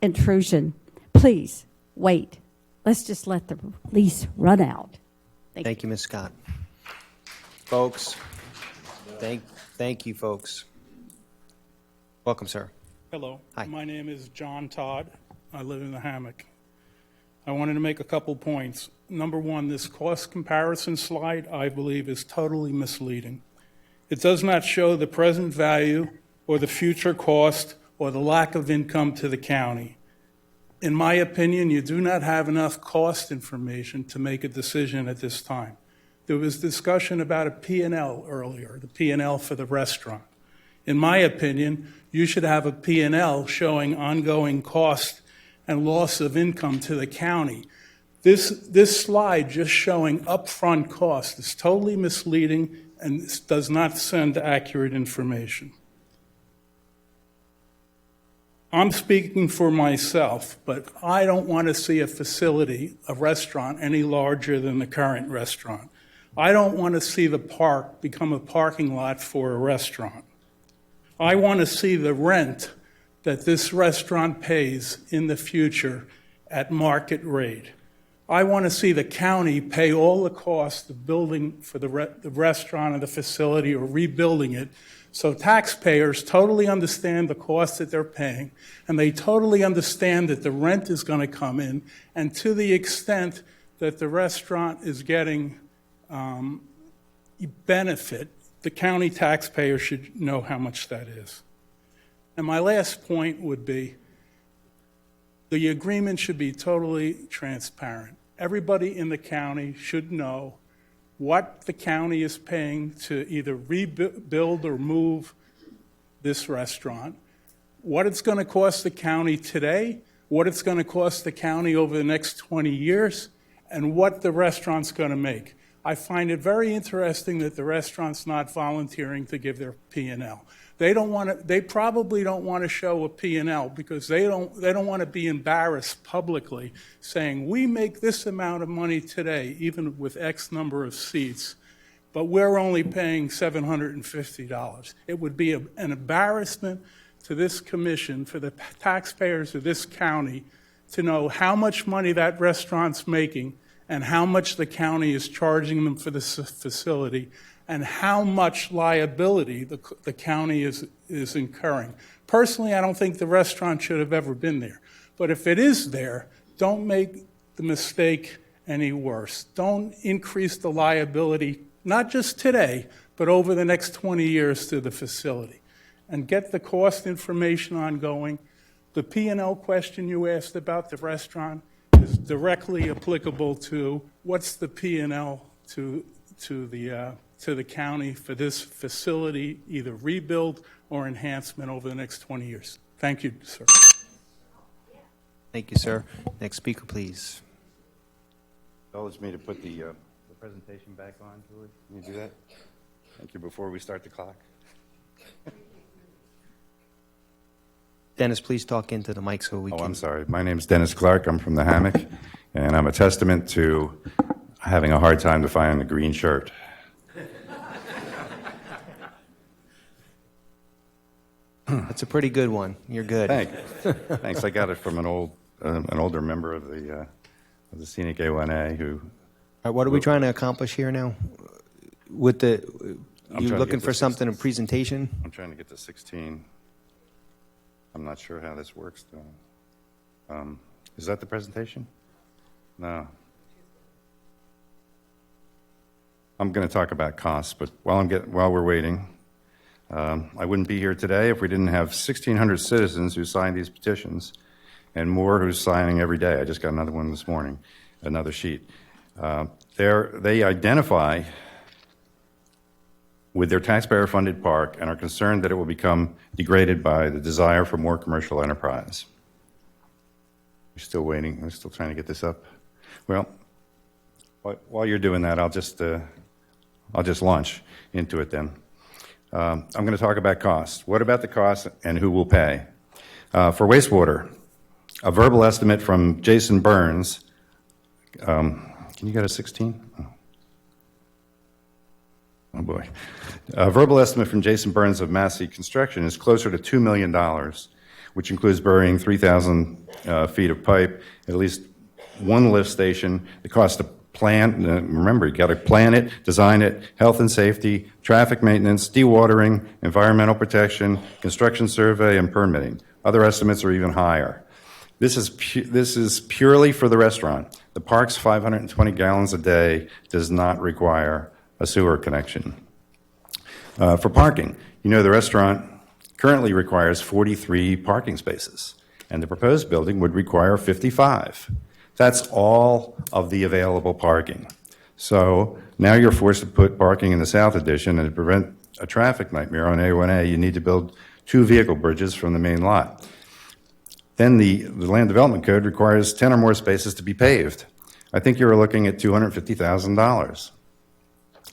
intrusion? Please, wait. Let's just let the lease run out. Thank you, Ms. Scott. Folks, thank you, folks. Welcome, sir. Hello. Hi. My name is John Todd. I live in the Hammock. I wanted to make a couple points. Number one, this cost comparison slide, I believe, is totally misleading. It does not show the present value or the future cost or the lack of income to the county. In my opinion, you do not have enough cost information to make a decision at this time. There was discussion about a P&L earlier, the P&L for the restaurant. In my opinion, you should have a P&L showing ongoing cost and loss of income to the county. This slide just showing upfront cost is totally misleading and does not send accurate information. I'm speaking for myself, but I don't want to see a facility, a restaurant, any larger than the current restaurant. I don't want to see the park become a parking lot for a restaurant. I want to see the rent that this restaurant pays in the future at market rate. I want to see the county pay all the cost of building for the restaurant or the facility or rebuilding it, so taxpayers totally understand the cost that they're paying, and they totally understand that the rent is going to come in, and to the extent that the restaurant is getting benefit, the county taxpayer should know how much that is. And my last point would be the agreement should be totally transparent. Everybody in the county should know what the county is paying to either rebuild or move this restaurant, what it's going to cost the county today, what it's going to cost the county over the next 20 years, and what the restaurant's going to make. I find it very interesting that the restaurant's not volunteering to give their P&L. They probably don't want to show a P&L because they don't want to be embarrassed publicly saying, we make this amount of money today, even with X number of seats, but we're only paying $750. It would be an embarrassment to this commission, for the taxpayers of this county, to know how much money that restaurant's making and how much the county is charging them for this facility, and how much liability the county is incurring. Personally, I don't think the restaurant should have ever been there. But if it is there, don't make the mistake any worse. Don't increase the liability, not just today, but over the next 20 years to the facility. And get the cost information ongoing. The P&L question you asked about the restaurant is directly applicable to what's the P&L to the county for this facility, either rebuild or enhancement over the next 20 years. Thank you, sir. Thank you, sir. Next speaker, please. Indulge me to put the presentation back on, Julie. Can you do that? Thank you. Before we start the clock. Dennis, please talk into the mic so we can. I'm sorry. My name is Dennis Clark. I'm from the Hammock, and I'm a testament to having a hard time to find a green shirt. That's a pretty good one. You're good. Thanks. I got it from an older member of the Scenic A1A who. All right, what are we trying to accomplish here now? With you looking for something in presentation? I'm trying to get to 16. I'm not sure how this works, though. Is that the presentation? No. I'm going to talk about costs, but while we're waiting, I wouldn't be here today if we didn't have 1,600 citizens who signed these petitions and more who's signing every day. I just got another one this morning, another sheet. They identify with their taxpayer-funded park and are concerned that it will become degraded by the desire for more commercial enterprise. We're still waiting. We're still trying to get this up. Well, while you're doing that, I'll just launch into it then. I'm going to talk about costs. What about the costs and who will pay? For wastewater, a verbal estimate from Jason Burns. Can you get a 16? Oh boy. A verbal estimate from Jason Burns of Massey Construction is closer to $2 million, which includes burying 3,000 feet of pipe, at least one lift station, the cost of plan, remember, you got to plan it, design it, health and safety, traffic maintenance, dewatering, environmental protection, construction survey, and permitting. Other estimates are even higher. This is purely for the restaurant. The park's 520 gallons a day does not require a sewer connection. For parking, the restaurant currently requires 43 parking spaces, and the proposed building would require 55. That's all of the available parking. So now you're forced to put parking in the South Addition, and to prevent a traffic nightmare on A1A, you need to build 2 vehicle bridges from the main lot. Then the Land Development Code requires 10 or more spaces to be paved. I think you're looking at $250,000.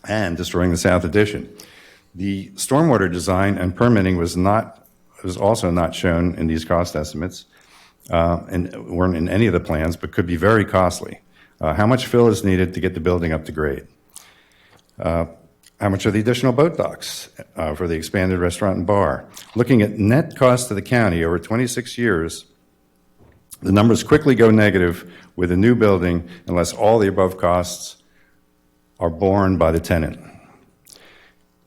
And destroying the South Addition. The stormwater design and permitting was also not shown in these cost estimates, and weren't in any of the plans, but could be very costly. How much fill is needed to get the building up to grade? How much are the additional boat docks for the expanded restaurant and bar? Looking at net cost to the county over 26 years, the numbers quickly go negative with a new building unless all the above costs are borne by the tenant.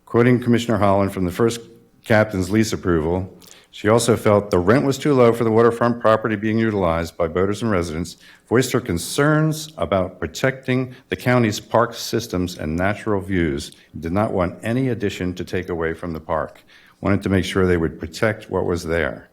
Quoting Commissioner Holland from the first captain's lease approval, she also felt the rent was too low for the waterfront property being utilized by boaters and residents, voiced her concerns about protecting the county's park systems and natural views, and did not want any addition to take away from the park. Wanted to make sure they would protect what was there.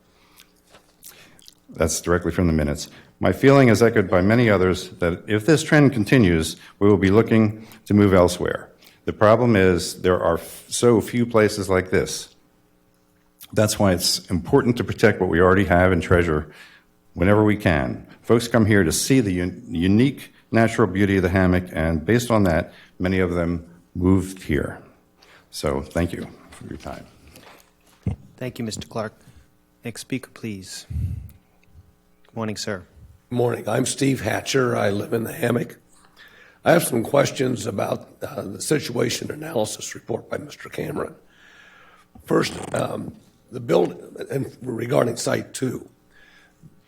That's directly from the minutes. My feeling is echoed by many others that if this trend continues, we will be looking to move elsewhere. The problem is there are so few places like this. That's why it's important to protect what we already have and treasure whenever we can. Folks come here to see the unique natural beauty of the Hammock, and based on that, many of them moved here. So thank you for your time. Thank you, Mr. Clark. Next speaker, please. Good morning, sir. Morning. I'm Steve Hatcher. I live in the Hammock. I have some questions about the situation analysis report by Mr. Cameron. First, the build, and regarding Site 2,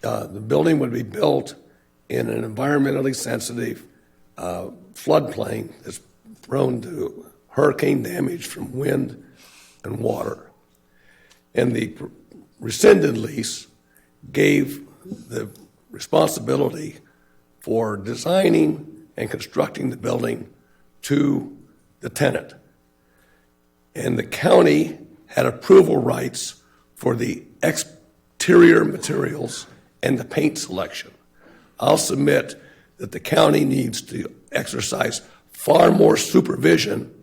the building would be built in an environmentally sensitive floodplain that's prone to hurricane damage from wind and water. And the rescinded lease gave the responsibility for designing and constructing the building to the tenant. And the county had approval rights for the exterior materials and the paint selection. I'll submit that the county needs to exercise far more supervision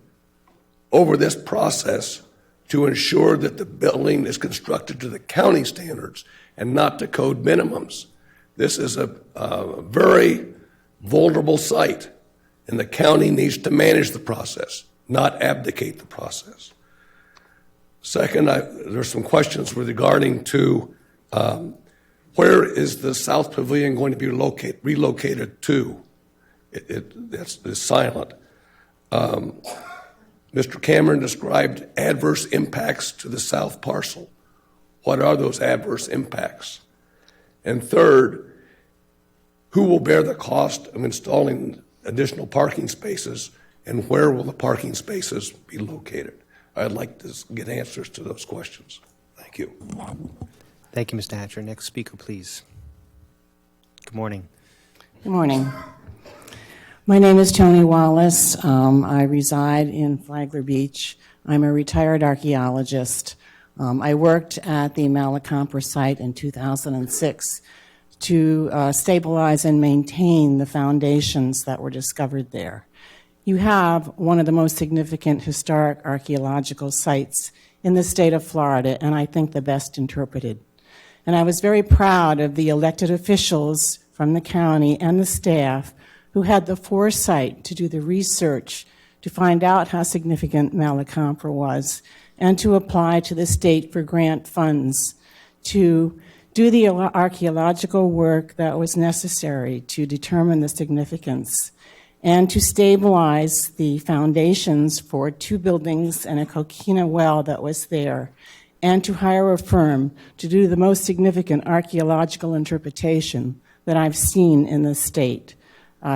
over this process to ensure that the building is constructed to the county standards and not to code minimums. This is a very vulnerable site, and the county needs to manage the process, not abdicate the process. Second, there's some questions regarding to where is the South Pavilion going to be relocated to? It's silent. Mr. Cameron described adverse impacts to the south parcel. What are those adverse impacts? And third, who will bear the cost of installing additional parking spaces, and where will the parking spaces be located? I'd like to get answers to those questions. Thank you. Thank you, Mr. Hatcher. Next speaker, please. Good morning. Good morning. My name is Toni Wallace. I reside in Flagler Beach. I'm a retired archaeologist. I worked at the Malacompra site in 2006 to stabilize and maintain the foundations that were discovered there. You have one of the most significant historic archaeological sites in the state of Florida, and I think the best interpreted. And I was very proud of the elected officials from the county and the staff who had the foresight to do the research to find out how significant Malacompra was and to apply to the state for grant funds to do the archaeological work that was necessary to determine the significance and to stabilize the foundations for 2 buildings and a coquina well that was there, and to hire a firm to do the most significant archaeological interpretation that I've seen in the state.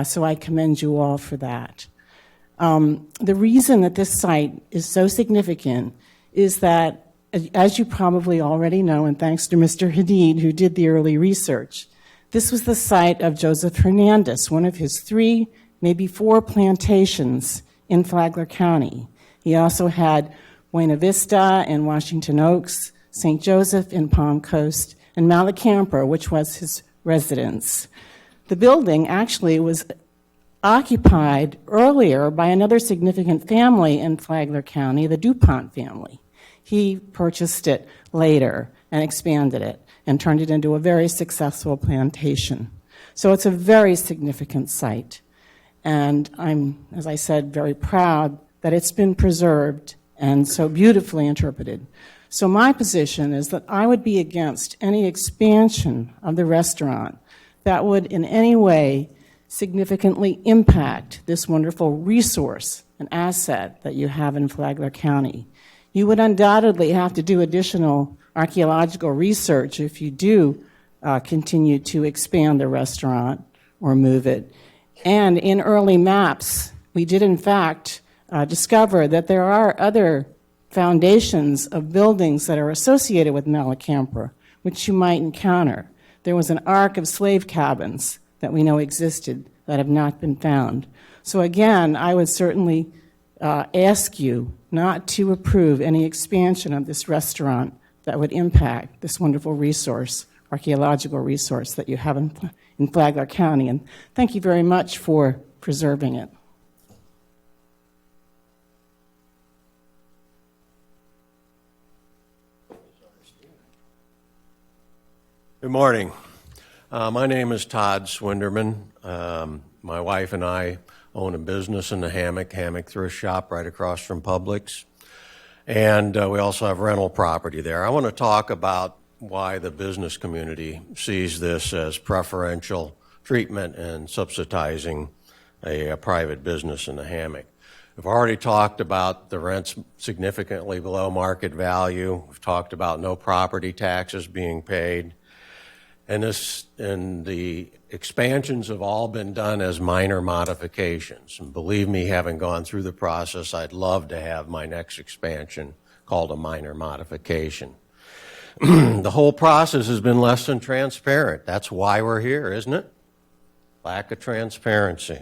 So I commend you all for that. The reason that this site is so significant is that, as you probably already know, and thanks to Mr. Hadid, who did the early research, this was the site of Joseph Hernandez, one of his 3, maybe 4 plantations in Flagler County. He also had Buena Vista and Washington Oaks, St. Joseph in Palm Coast, and Malacompra, which was his residence. The building actually was occupied earlier by another significant family in Flagler County, the DuPont family. He purchased it later and expanded it and turned it into a very successful plantation. So it's a very significant site. And I'm, as I said, very proud that it's been preserved and so beautifully interpreted. So my position is that I would be against any expansion of the restaurant that would in any way significantly impact this wonderful resource and asset that you have in Flagler County. You would undoubtedly have to do additional archaeological research if you do continue to expand the restaurant or move it. And in early maps, we did in fact discover that there are other foundations of buildings that are associated with Malacompra, which you might encounter. There was an ark of slave cabins that we know existed that have not been found. So again, I would certainly ask you not to approve any expansion of this restaurant that would impact this wonderful resource, archaeological resource that you have in Flagler County. And thank you very much for preserving it. Good morning. My name is Todd Swinderman. My wife and I own a business in the Hammock Thrift Shop right across from Publix. And we also have rental property there. I want to talk about why the business community sees this as preferential treatment and subsidizing a private business in the Hammock. We've already talked about the rents significantly below market value. We've talked about no property taxes being paid. And the expansions have all been done as minor modifications. And believe me, having gone through the process, I'd love to have my next expansion called a minor modification. The whole process has been less than transparent. That's why we're here, isn't it? lack of transparency.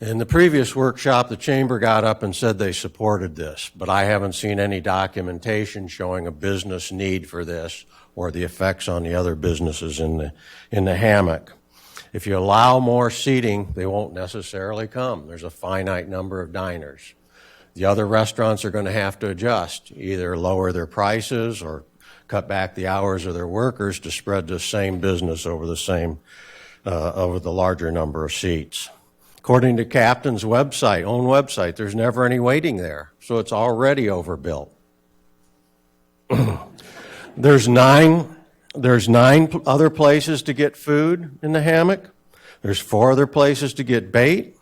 In the previous workshop, the chamber got up and said they supported this, but I haven't seen any documentation showing a business need for this or the effects on the other businesses in the hammock. If you allow more seating, they won't necessarily come. There's a finite number of diners. The other restaurants are going to have to adjust, either lower their prices or cut back the hours of their workers to spread the same business over the larger number of seats. According to Captain's own website, there's never any waiting there, so it's already overbuilt. There's nine other places to get food in the hammock. There's 4 other places to get bait.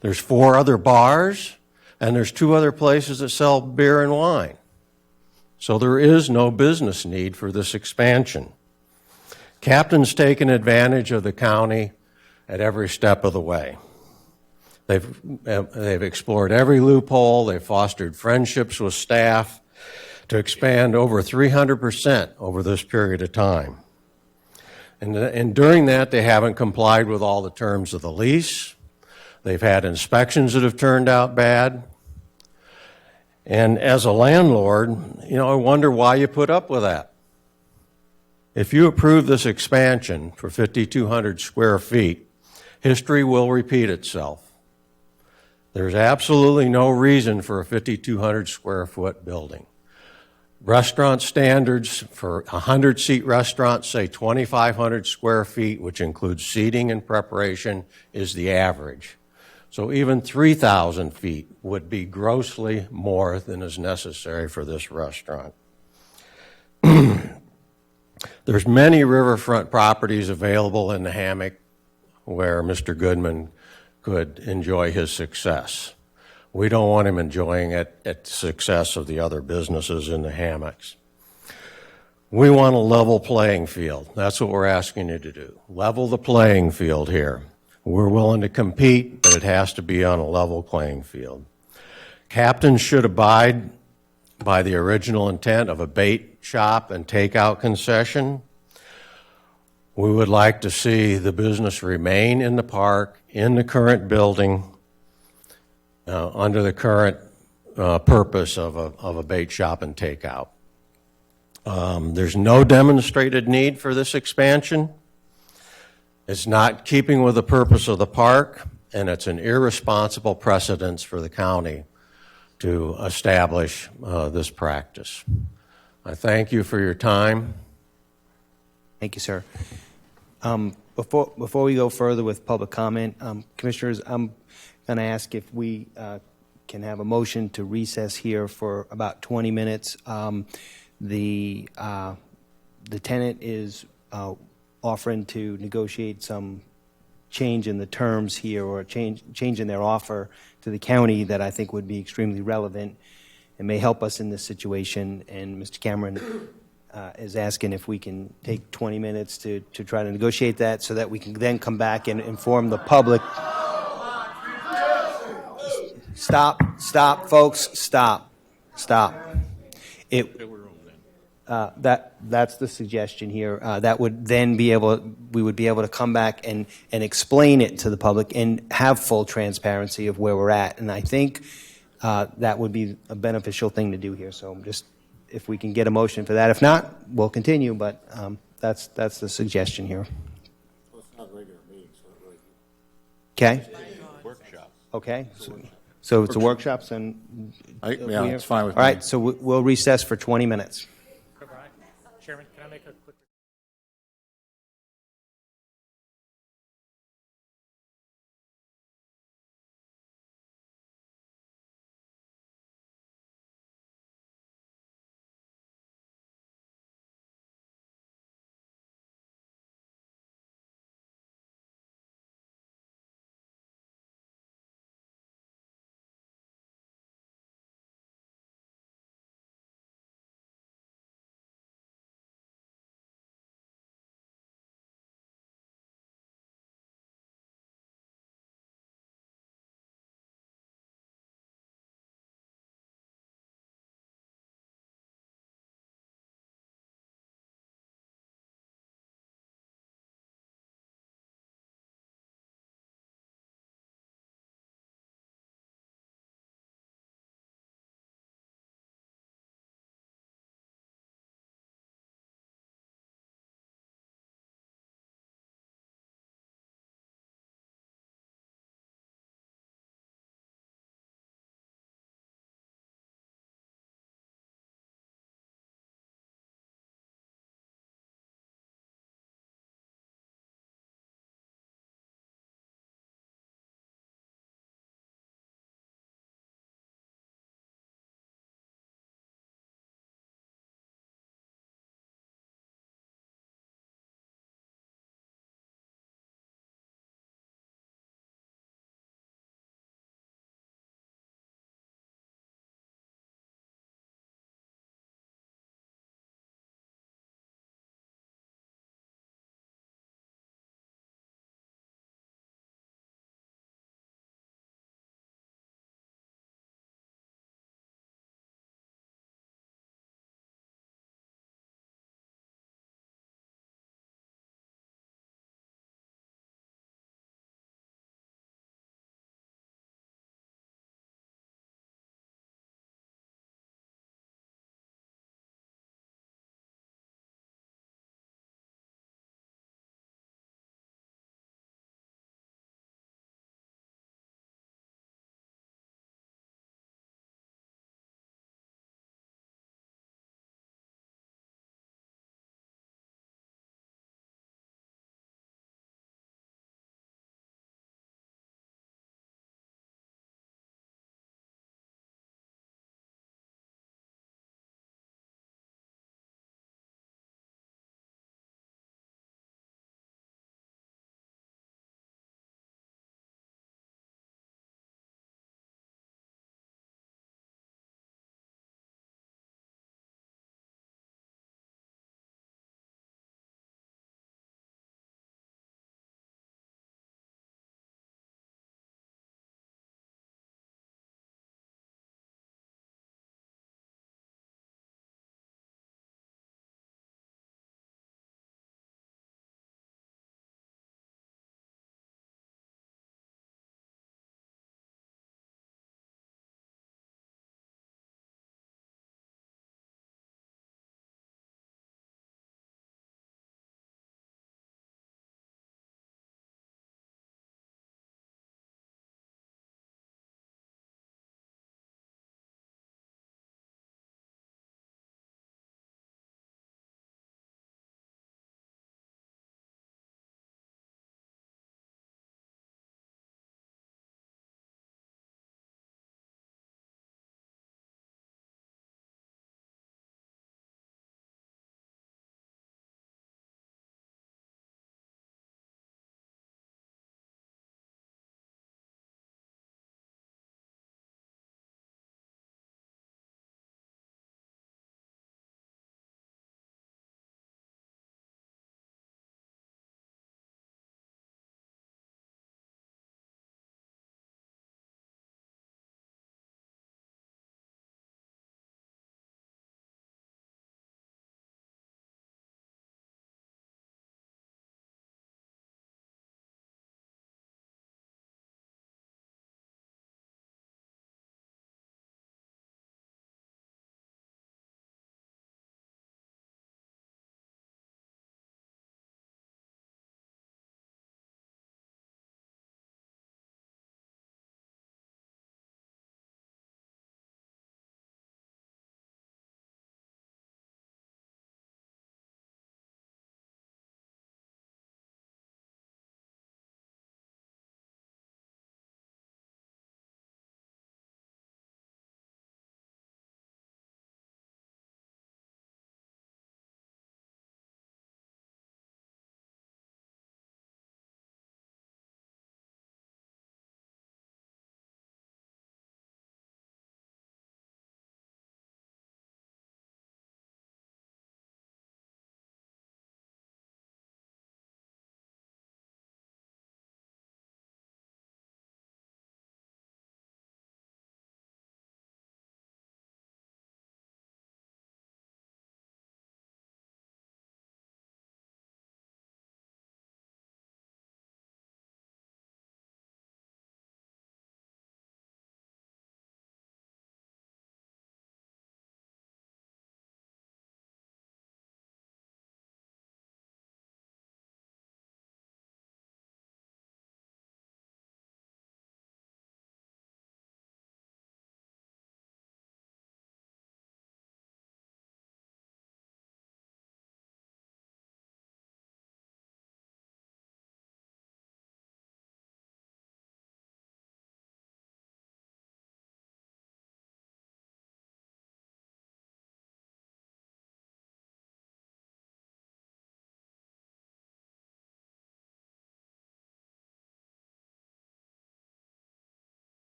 There's 4 other bars, and there's 2 other places that sell beer and wine. So there is no business need for this expansion. Captain's taken advantage of the county at every step of the way. They've explored every loophole. They've fostered friendships with staff to expand over 300% over this period of time. And during that, they haven't complied with all the terms of the lease. They've had inspections that have turned out bad. And as a landlord, I wonder why you put up with that. If you approve this expansion for 5,200 square feet, history will repeat itself. There's absolutely no reason for a 5,200 square foot building. Restaurant standards for a 100-seat restaurant say 2,500 square feet, which includes seating and preparation, is the average. So even 3,000 feet would be grossly more than is necessary for this restaurant. There's many riverfront properties available in the hammock where Mr. Goodman could enjoy his success. We don't want him enjoying it at the success of the other businesses in the hammocks. We want a level playing field. That's what we're asking you to do. Level the playing field here. We're willing to compete, but it has to be on a level playing field. Captains should abide by the original intent of a bait shop and takeout concession. We would like to see the business remain in the park, in the current building, under the current purpose of a bait shop and takeout. There's no demonstrated need for this expansion. It's not keeping with the purpose of the park, and it's an irresponsible precedence for the county to establish this practice. I thank you for your time. Thank you, sir. Before we go further with public comment, Commissioners, I'm going to ask if we can have a motion to recess here for about 20 minutes. The tenant is offering to negotiate some change in the terms here, or change in their offer to the county that I think would be extremely relevant and may help us in this situation. And Mr. Cameron is asking if we can take 20 minutes to try to negotiate that so that we can then come back and inform the public. Stop, folks, stop. That's the suggestion here. That would then we would be able to come back and explain it to the public and have full transparency of where we're at. And I think that would be a beneficial thing to do here. So just, if we can get a motion for that. If not, we'll continue, but that's the suggestion here. Well, it's not a regular meeting, so it really... Okay? Workshop. Okay. So it's a workshops and... yeah, it's fine with me. All right, me. so we'll recess for 20 minutes. Chairman, can I make a quick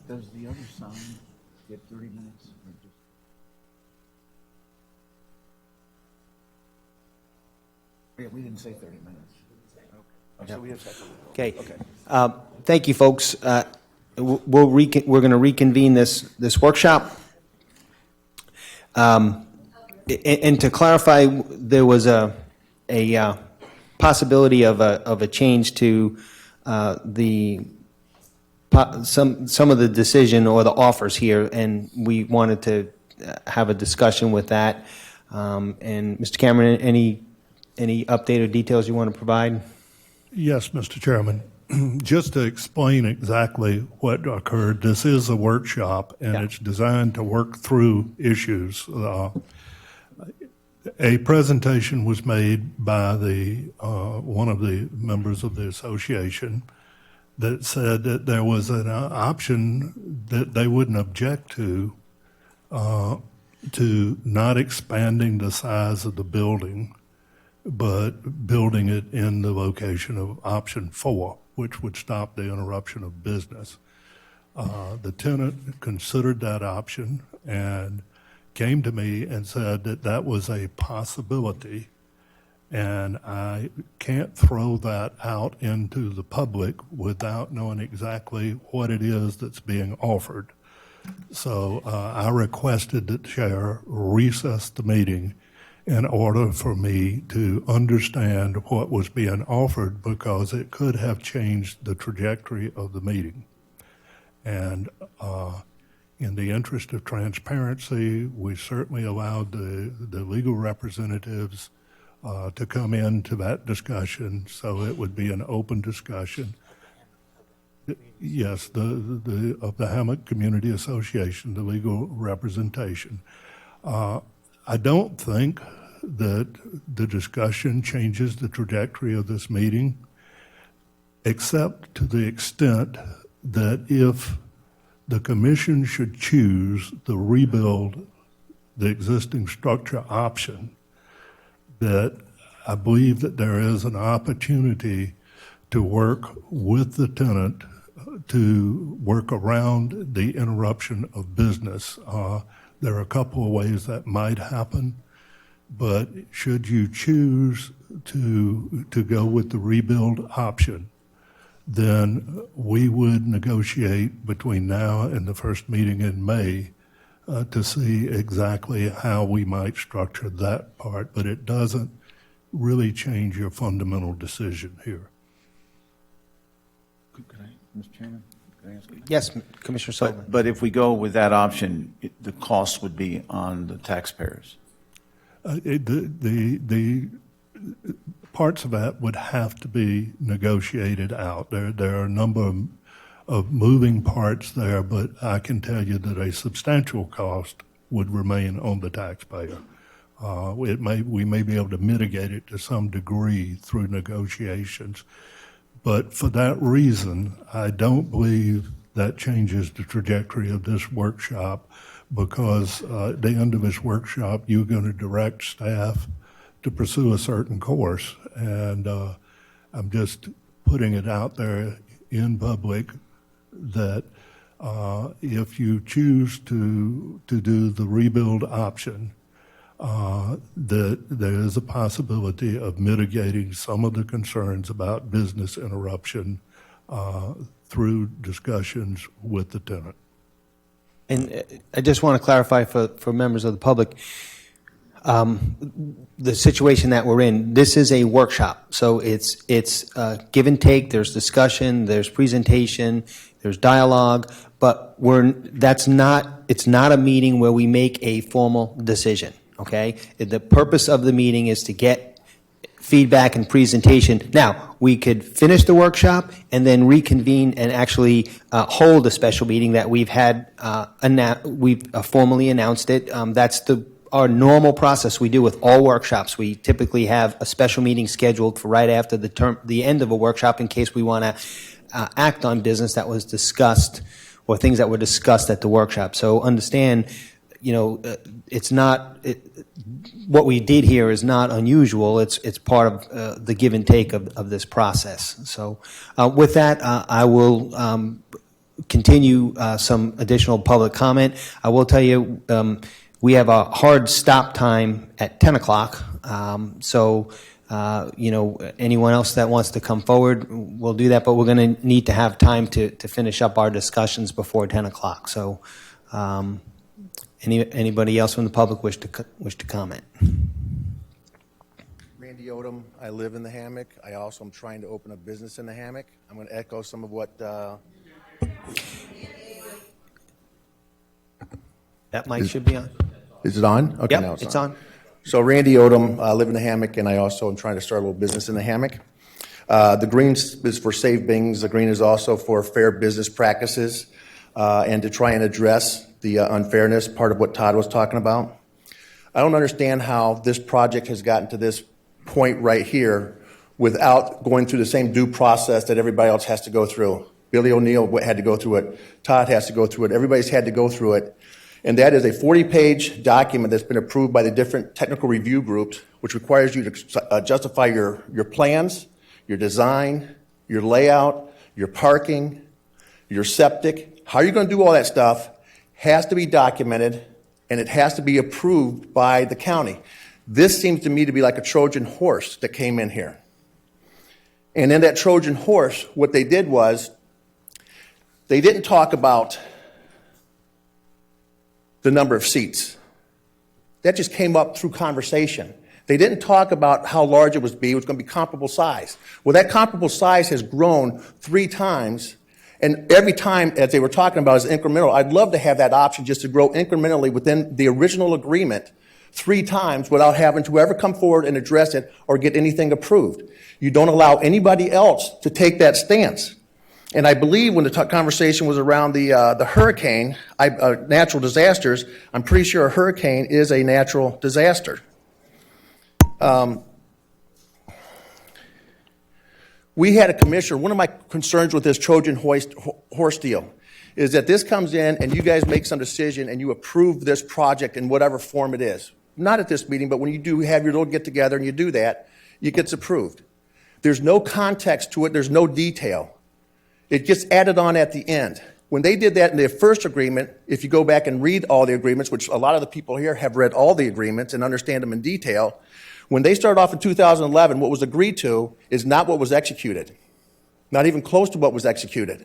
Does the other sign get 30 minutes? Or just... Yeah, we didn't say 30 minutes. Okay. So we have second. Okay. Thank you, folks. We're going to reconvene this workshop. And to clarify, there was a possibility of a change to some of the decision or the offers here, and we wanted to have a discussion with that. And Mr. Cameron, any update or details you want to provide? Yes, Mr. Chairman. Just to explain exactly what occurred, this is a workshop, and it's designed to work through issues. A presentation was made by one of the members of the association that said that there was an option that they wouldn't object to not expanding the size of the building, but building it in the location of option 4, which would stop the interruption of business. The tenant considered that option and came to me and said that that was a possibility, and I can't throw that out into the public without knowing exactly what it is that's being offered. So I requested that the chair recess the meeting in order for me to understand what was being offered, because it could have changed the trajectory of the meeting. And in the interest of transparency, we certainly allowed the legal representatives to come into that discussion, so it would be an open discussion. Yes, of the Hammock Community Association, the legal representation. I don't think that the discussion changes the trajectory of this meeting, except to the extent that if the commission should choose to rebuild the existing structure option, that I believe that there is an opportunity to work with the tenant to work around the interruption of business. There are a couple of ways that might happen, but should you choose to go with the rebuild option, then we would negotiate between now and the first meeting in May to see exactly how we might structure that part, but it doesn't really change your fundamental decision here. Could I, Mr. Chairman, could I ask you? Yes, Commissioner Sullivan. But if we go with that option, the cost would be on the taxpayers. The parts of that would have to be negotiated out. There are a number of moving parts there, but I can tell you that a substantial cost would remain on the taxpayer. We may be able to mitigate it to some degree through negotiations, but for that reason, I don't believe that changes the trajectory of this workshop, because at the end of this workshop, you're going to direct staff to pursue a certain course, and I'm just putting it out there in public that if you choose to do the rebuild option, that there is a possibility of mitigating some of the concerns about business interruption through discussions with the tenant. And I just want to clarify for members of the public, the situation that we're in. This is a workshop, so it's give and take. There's discussion, there's presentation, there's dialogue, but it's not a meeting where we make a formal decision. Okay, the purpose of the meeting is to get feedback and presentation. Now, we could finish the workshop and then reconvene and actually hold a special meeting that we've had, we've formally announced it. That's our normal process we do with all workshops. We typically have a special meeting scheduled for right after the end of a workshop in case we want to act on business that was discussed or things that were discussed at the workshop. So understand, it's not, what we did here is not unusual. It's part of the give and take of this process. So with that, I will continue some additional public comment. I will tell you, we have a hard stop time at 10 o'clock. So, anyone else that wants to come forward, we'll do that, but we're going to need to have time to finish up our discussions before 10 o'clock. So, anybody else from the public wish to comment? Randy Odom, I live in the Hammock. I also am trying to open a business in the Hammock. I'm going to echo some of what... That mic should be on. Is it on? Okay, Yep, now it's on. So Randy Odom, I live in the Hammock, and I also am trying to start a little business in the Hammock. The green is for Save Bings. The green is also for fair business practices and to try and address the unfairness, part of what Todd was talking about. I don't understand how this project has gotten to this point right here without going through the same due process that everybody else has to go through. Billy O'Neill had to go through it. Todd has to go through it. Everybody's had to go through it. And that is a 40-page document that's been approved by the different technical review groups, which requires you to justify your plans, your design, your layout, your parking, your septic. How you're going to do all that stuff has to be documented, and it has to be approved by the county. This seems to me to be like a Trojan horse that came in here. And in that Trojan horse, what they did was they didn't talk about the number of seats. That just came up through conversation. They didn't talk about how large it was going to be comparable size. Well, that comparable size has grown 3 times, and every time, as they were talking about, is incremental. I'd love to have that option just to grow incrementally within the original agreement 3 times without having to ever come forward and address it or get anything approved. You don't allow anybody else to take that stance. And I believe when the conversation was around the hurricane, natural disasters, I'm pretty sure a hurricane is a natural disaster. We had a commissioner. One of my concerns with this Trojan horse deal is that this comes in and you guys make some decision and you approve this project in whatever form it is. Not at this meeting, but when you do have your little get-together and you do that, it gets approved. There's no context to it. There's no detail. It gets added on at the end. When they did that in their first agreement, if you go back and read all the agreements, which a lot of the people here have read all the agreements and understand them in detail, when they started off in 2011, what was agreed to is not what was executed, not even close to what was executed.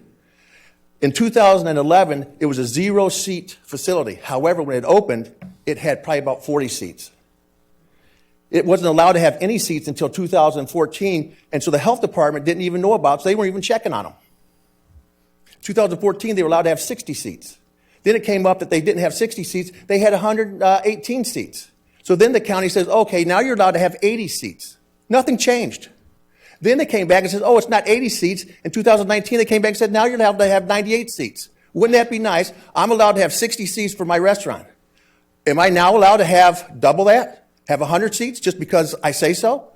In 2011, it was a 0-seat facility. However, when it opened, it had probably about 40 seats. It wasn't allowed to have any seats until 2014, and so the health department didn't even know about it, so they weren't even checking on them. 2014, they were allowed to have 60 seats. Then it came up that they didn't have 60 seats. They had 118 seats. So then the county says, okay, now you're allowed to have 80 seats. Nothing changed. Then they came back and said, oh, it's not 80 seats. In 2019, they came back and said, now you're allowed to have 98 seats. Wouldn't that be nice? I'm allowed to have 60 seats for my restaurant. Am I now allowed to have double that? Have 100 seats just because I say so?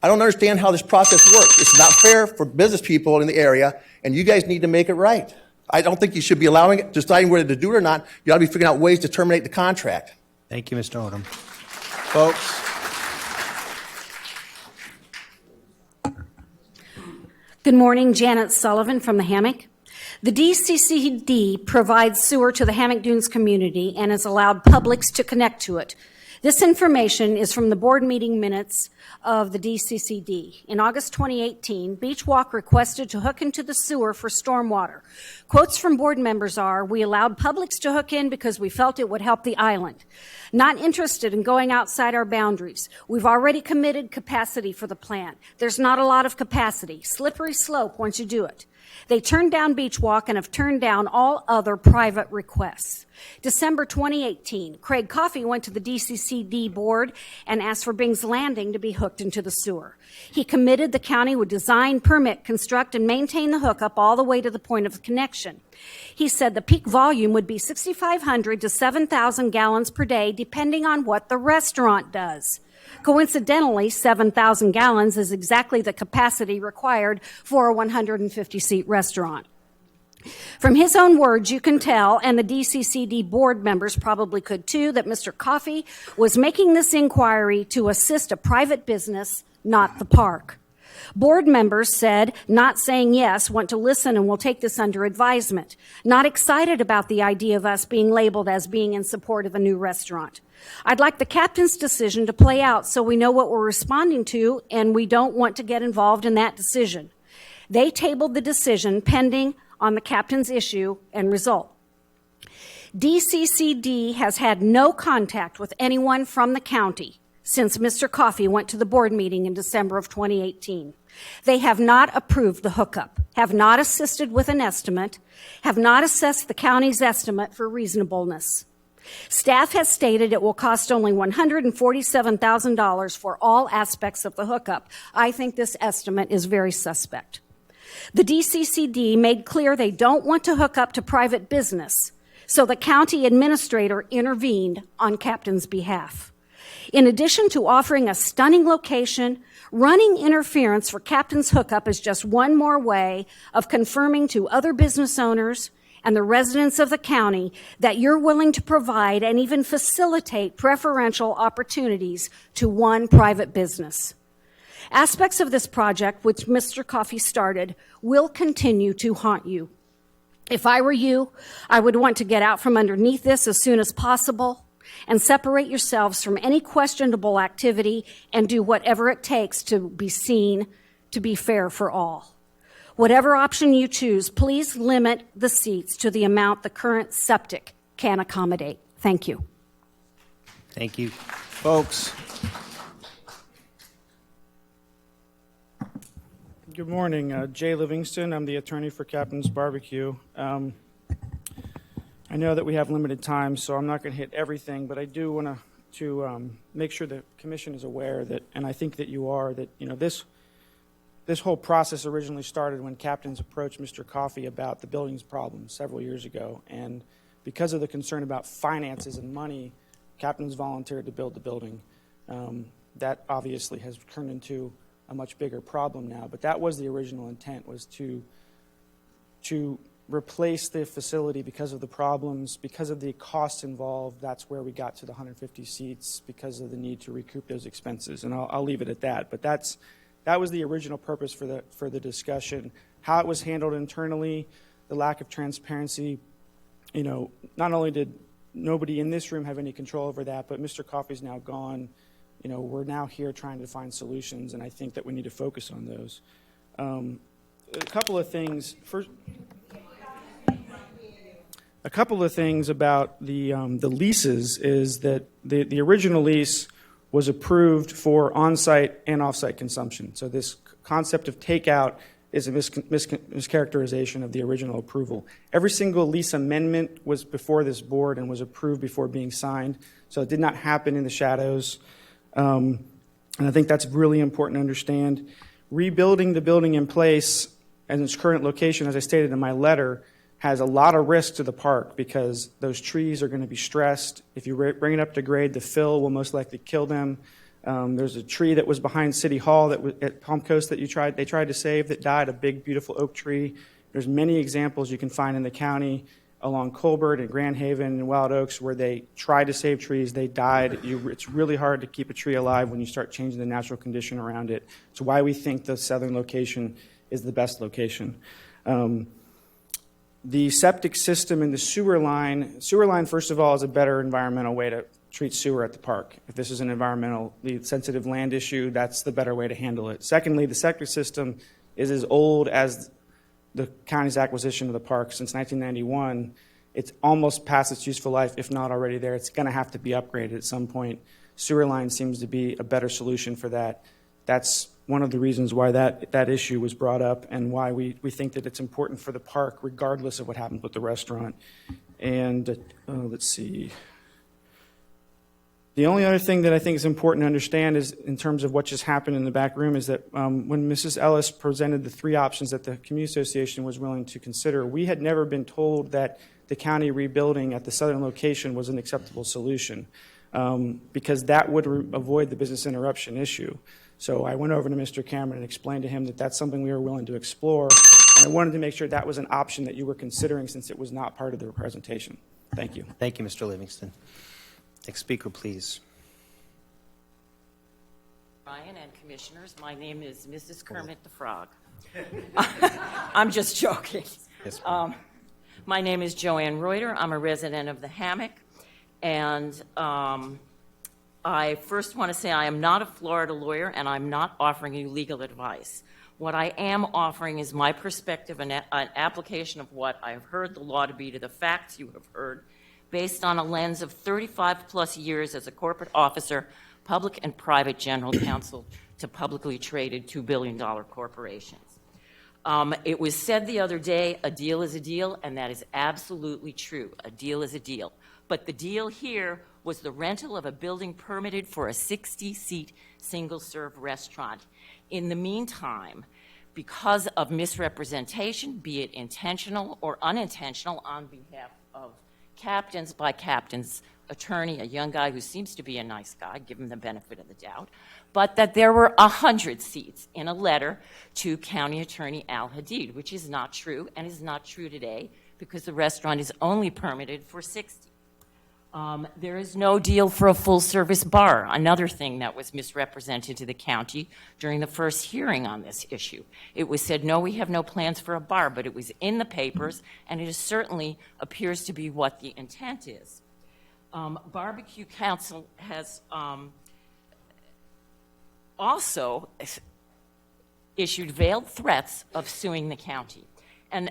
I don't understand how this process works. It's not fair for business people in the area, and you guys need to make it right. I don't think you should be allowing it, deciding whether to do it or not. You ought to be figuring out ways to terminate the contract. Thank you, Mr. Odom. Folks. Good morning, Janet Sullivan from the Hammock. The DCCD provides sewer to the Hammock Dunes community and has allowed publics to connect to it. This information is from the board meeting minutes of the DCCD. In August 2018, Beach Walk requested to hook into the sewer for stormwater. Quotes from board members are, we allowed publics to hook in because we felt it would help the island. Not interested in going outside our boundaries. We've already committed capacity for the plant. There's not a lot of capacity. Slippery slope once you do it. They turned down Beach Walk and have turned down all other private requests. December 2018, Craig Coffey went to the DCCD board and asked for Bing's Landing to be hooked into the sewer. He committed the county would design, permit, construct, and maintain the hookup all the way to the point of connection. He said the peak volume would be 6,500 to 7,000 gallons per day, depending on what the restaurant does. Coincidentally, 7,000 gallons is exactly the capacity required for a 150-seat restaurant. From his own words, you can tell, and the DCCD board members probably could too, that Mr. Coffey was making this inquiry to assist a private business, not the park. Board members said, not saying yes, want to listen and will take this under advisement. Not excited about the idea of us being labeled as being in support of a new restaurant. I'd like the captain's decision to play out so we know what we're responding to, and we don't want to get involved in that decision. They tabled the decision pending on the captain's issue and result. DCCD has had no contact with anyone from the county since Mr. Coffey went to the board meeting in December of 2018. They have not approved the hookup, have not assisted with an estimate, have not assessed the county's estimate for reasonableness. Staff has stated it will cost only $147,000 for all aspects of the hookup. I think this estimate is very suspect. The DCCD made clear they don't want to hook up to private business, so the county administrator intervened on Captain's behalf. In addition to offering a stunning location, running interference for Captain's hookup is just one more way of confirming to other business owners and the residents of the county that you're willing to provide and even facilitate preferential opportunities to one private business. Aspects of this project, which Mr. Coffey started, will continue to haunt you. If I were you, I would want to get out from underneath this as soon as possible and separate yourselves from any questionable activity and do whatever it takes to be seen to be fair for all. Whatever option you choose, please limit the seats to the amount the current septic can accommodate. Thank you. Thank you. Folks. Good morning. Jay Livingston. I'm the attorney for Captain's Barbecue. I know that we have limited time, so I'm not going to hit everything, but I do want to make sure the commission is aware that, and I think that you are, that this whole process originally started when Captain's approached Mr. Coffey about the building's problems several years ago, and because of the concern about finances and money, Captain's volunteered to build the building. That obviously has turned into a much bigger problem now, but that was the original intent, was to replace the facility because of the problems, because of the costs involved. That's where we got to the 150 seats, because of the need to recoup those expenses, and I'll leave it at that. But that was the original purpose for the discussion. How it was handled internally, the lack of transparency. Not only did nobody in this room have any control over that, but Mr. Coffey's now gone. We're now here trying to find solutions, and I think that we need to focus on those. A couple of things. First, a couple of things about the leases is that the original lease was approved for on-site and off-site consumption. So this concept of takeout is a mischaracterization of the original approval. Every single lease amendment was before this board and was approved before being signed, so it did not happen in the shadows. And I think that's really important to understand. Rebuilding the building in place and its current location, as I stated in my letter, has a lot of risk to the park because those trees are going to be stressed. If you bring it up to grade, the fill will most likely kill them. There's a tree that was behind City Hall that was at Palm Coast that they tried to save that died, a big, beautiful oak tree. There's many examples you can find in the county along Colbert and Grand Haven and Wild Oaks where they tried to save trees, they died. It's really hard to keep a tree alive when you start changing the natural condition around it. It's why we think the southern location is the best location. The septic system and the sewer line, first of all, is a better environmental way to treat sewer at the park. If this is an environmentally sensitive land issue, that's the better way to handle it. Secondly, the septic system is as old as the county's acquisition of the park since 1991. It's almost past its useful life, if not already there. It's going to have to be upgraded at some point. Sewer line seems to be a better solution for that. That's one of the reasons why that issue was brought up and why we think that it's important for the park, regardless of what happens with the restaurant. And let's see. The only other thing that I think is important to understand is, in terms of what just happened in the back room, is that when Mrs. Ellis presented the three options that the Community Association was willing to consider, we had never been told that the county rebuilding at the southern location was an acceptable solution, because that would avoid the business interruption issue. So I went over to Mr. Cameron and explained to him that that's something we were willing to explore, And I wanted to make sure that was an option that you were considering since it was not part of the presentation. Thank you. Thank you, Mr. Livingston. Next speaker, please. Ryan and Commissioners, my name is Mrs. Kermit the Frog. I'm just joking. Yes, my name is Joanne Reuter. I'm a resident of the Hammock. And I first want to say I am not a Florida lawyer, and I'm not offering you legal advice. What I am offering is my perspective and an application of what I have heard the law to be to the facts you have heard, based on a lens of 35-plus years as a corporate officer, public and private general counsel to publicly traded $2 billion corporations. It was said the other day, a deal is a deal, and that is absolutely true. A deal is a deal. But the deal here was the rental of a building permitted for a 60-seat single-serve restaurant. In the meantime, because of misrepresentation, be it intentional or unintentional, on behalf of Captains by Captain's attorney, a young guy who seems to be a nice guy, give him the benefit of the doubt, but that there were 100 seats in a letter to County Attorney Al Hadid, which is not true and is not true today because the restaurant is only permitted for 60. There is no deal for a full-service bar, another thing that was misrepresented to the county during the first hearing on this issue. It was said, no, we have no plans for a bar, but it was in the papers, and it certainly appears to be what the intent is. Barbecue Council has also issued veiled threats of suing the county. And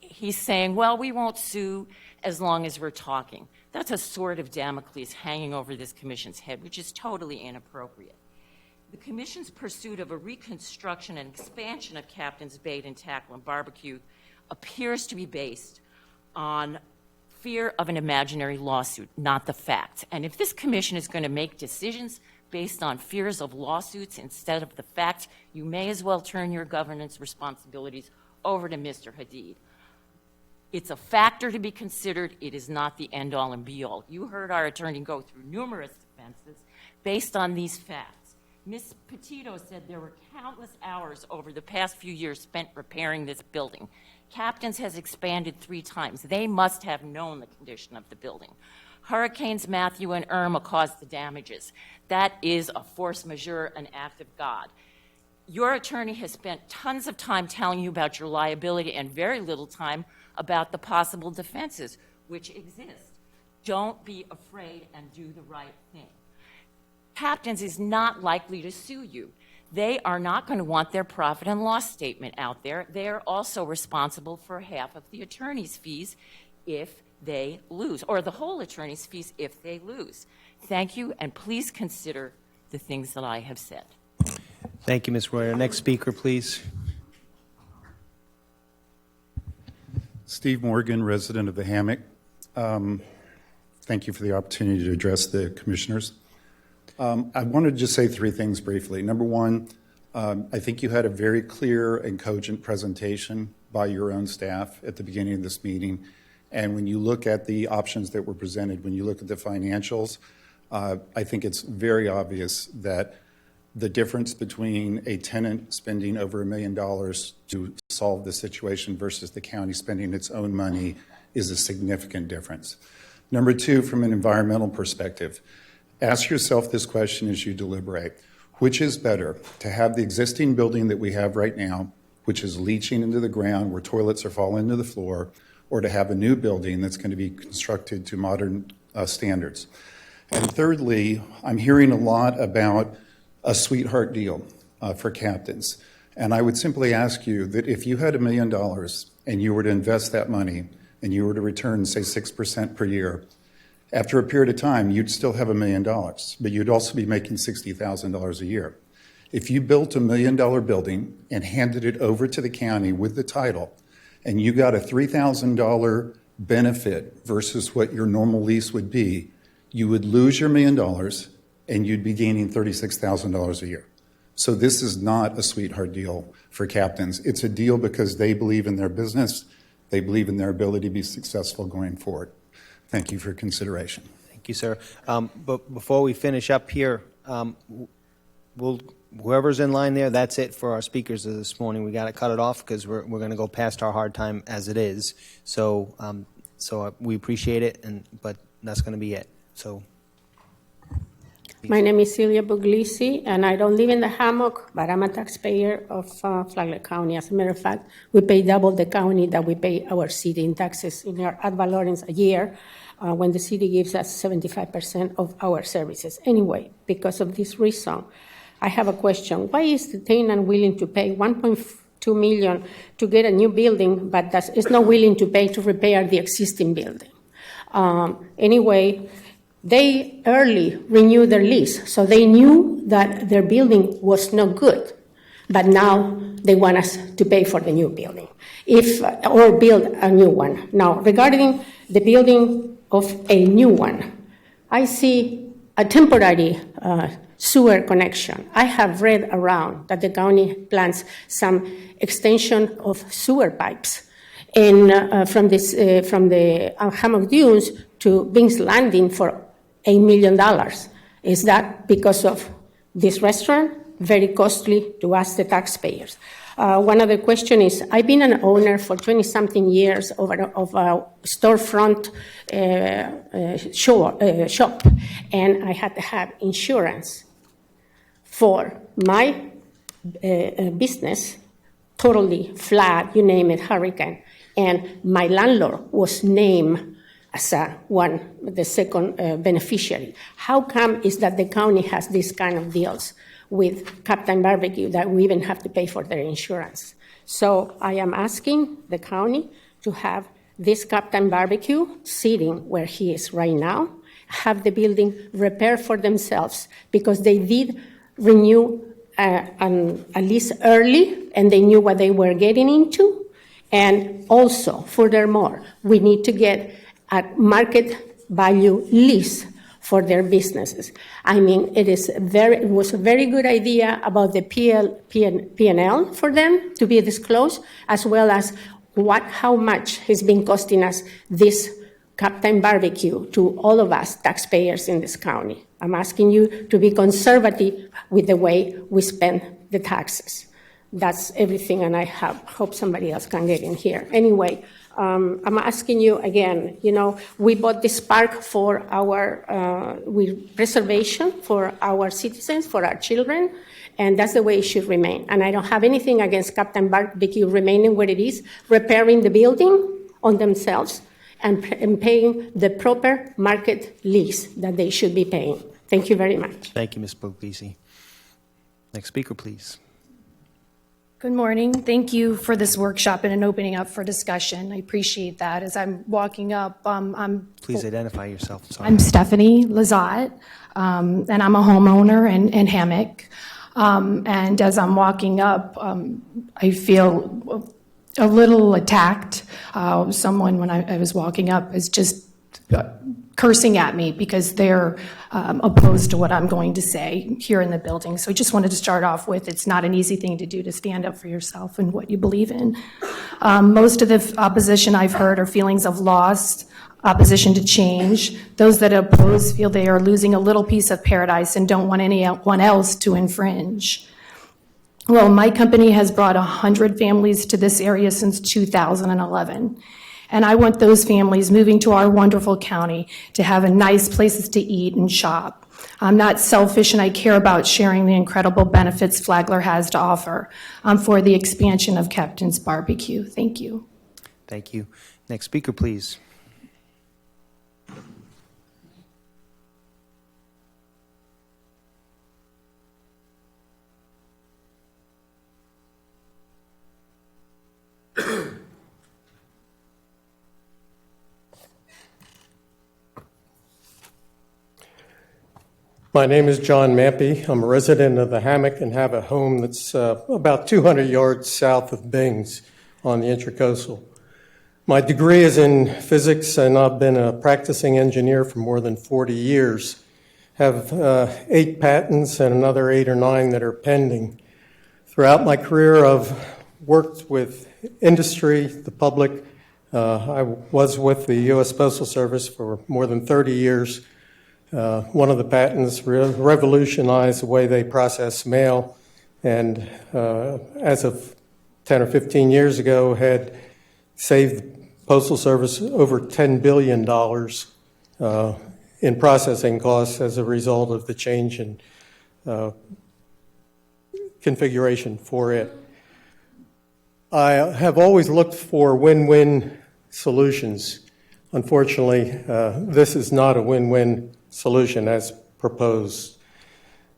he's saying, well, we won't sue as long as we're talking. That's a sword of Damocles hanging over this commission's head, which is totally inappropriate. The commission's pursuit of a reconstruction and expansion of Captain's Bait and Tackle and Barbecue appears to be based on fear of an imaginary lawsuit, not the facts. And if this commission is going to make decisions based on fears of lawsuits instead of the facts, you may as well turn your governance responsibilities over to Mr. Hadid. It's a factor to be considered. It is not the end-all and be-all. You heard our attorney go through numerous defenses based on these facts. Ms. Petito said there were countless hours over the past few years spent repairing this building. Captain's has expanded 3 times. They must have known the condition of the building. Hurricanes Matthew and Irma caused the damages. That is a force majeure, an act of God. Your attorney has spent tons of time telling you about your liability and very little time about the possible defenses which exist. Don't be afraid and do the right thing. Captain's is not likely to sue you. They are not going to want their profit and loss statement out there. They are also responsible for half of the attorney's fees if they lose, or the whole attorney's fees if they lose. Thank you, and please consider the things that I have said. Thank you, Ms. Royer. Next speaker, please. Steve Morgan, resident of the Hammock. Thank you for the opportunity to address the commissioners. I wanted to just say 3 things briefly. Number one, I think you had a very clear and cogent presentation by your own staff at the beginning of this meeting. And when you look at the options that were presented, when you look at the financials, I think it's very obvious that the difference between a tenant spending over $1 million to solve the situation versus the county spending its own money is a significant difference. Number 2, from an environmental perspective, ask yourself this question as you deliberate. Which is better, to have the existing building that we have right now, which is leaching into the ground where toilets are falling into the floor, or to have a new building that's going to be constructed to modern standards? And thirdly, I'm hearing a lot about a sweetheart deal for Captain's. And I would simply ask you that if you had $1 million and you were to invest that money and you were to return, say, 6% per year, after a period of time, you'd still have $1 million, but you'd also be making $60,000 a year. If you built $1 million building and handed it over to the county with the title, and you got a $3,000 benefit versus what your normal lease would be, you would lose your $1 million and you'd be gaining $36,000 a year. So this is not a sweetheart deal for Captain's. It's a deal because they believe in their business. They believe in their ability to be successful going forward. Thank you for consideration. Thank you, sir. But before we finish up here, whoever's in line there, that's it for our speakers this morning. We got to cut it off because we're going to go past our hard time as it is. So we appreciate it, but that's going to be it. So. My name is Celia Buglisi, and I don't live in the Hammock, but I'm a taxpayer of Flagler County. As a matter of fact, we pay double the county that we pay our city in taxes in our ad valorem a year, when the city gives us 75% of our services. Anyway, because of this reason, I have a question. Why is the tenant willing to pay $1.2 million to get a new building, but is not willing to pay to repair the existing building? Anyway, they early renewed their lease, so they knew that their building was not good, but now they want us to pay for the new building, or build a new one. Now, regarding the building of a new one, I see a temporary sewer connection. I have read around that the county plans some extension of sewer pipes from the Hammock Dunes to Bing's Landing for $8 million. Is that because of this restaurant? Very costly to us, the taxpayers. One other question is, I've been an owner for 20-something years of a storefront shop, and I had to have insurance for my business, totally flat, you name it, hurricane. And my landlord was named as the second beneficiary. How come is that the county has this kind of deals with Captain Barbecue that we even have to pay for their insurance? So I am asking the county to have this Captain Barbecue sitting where he is right now, have the building repaired for themselves, because they did renew a lease early and they knew what they were getting into. And also, furthermore, we need to get a market value lease for their businesses. I mean, it was a very good idea about the P&L for them to be disclosed, as well as how much has been costing us this Captain Barbecue to all of us taxpayers in this county. I'm asking you to be conservative with the way we spend the taxes. That's everything, and I hope somebody else can get in here. Anyway, I'm asking you again, we bought this park for our preservation for our citizens, for our children, and that's the way it should remain. And I don't have anything against Captain Barbecue remaining where it is, repairing the building on themselves, and paying the proper market lease that they should be paying. Thank you very much. Thank you, Ms. Puglisi. Next speaker, please. Good morning. Thank you for this workshop and an opening up for discussion. I appreciate that. As I'm walking up, Please identify yourself. Sorry. I'm Stephanie Lazat, and I'm a homeowner in Hammock. And as I'm walking up, I feel a little attacked. Someone, when I was walking up, is just cursing at me because they're opposed to what I'm going to say here in the building. So I just wanted to start off with, it's not an easy thing to do to stand up for yourself and what you believe in. Most of the opposition I've heard are feelings of loss, opposition to change. Those that oppose feel they are losing a little piece of paradise and don't want anyone else to infringe. Well, my company has brought 100 families to this area since 2011. And I want those families moving to our wonderful county to have nice places to eat and shop. I'm not selfish, and I care about sharing the incredible benefits Flagler has to offer for the expansion of Captain's Barbecue. Thank you. Thank you. Next speaker, please. My name is John Mampy. I'm a resident of the Hammock and have a home that's about 200 yards south of Bing's on the Intracoastal. My degree is in physics, and I've been a practicing engineer for more than 40 years. Have 8 patents and another 8 or 9 that are pending. Throughout my career, I've worked with industry, the public. I was with the U.S. Postal Service for more than 30 years. One of the patents revolutionized the way they process mail, and as of 10 or 15 years ago, had saved the Postal Service over $10 billion in processing costs as a result of the change in configuration for it. I have always looked for win-win solutions. Unfortunately, this is not a win-win solution as proposed.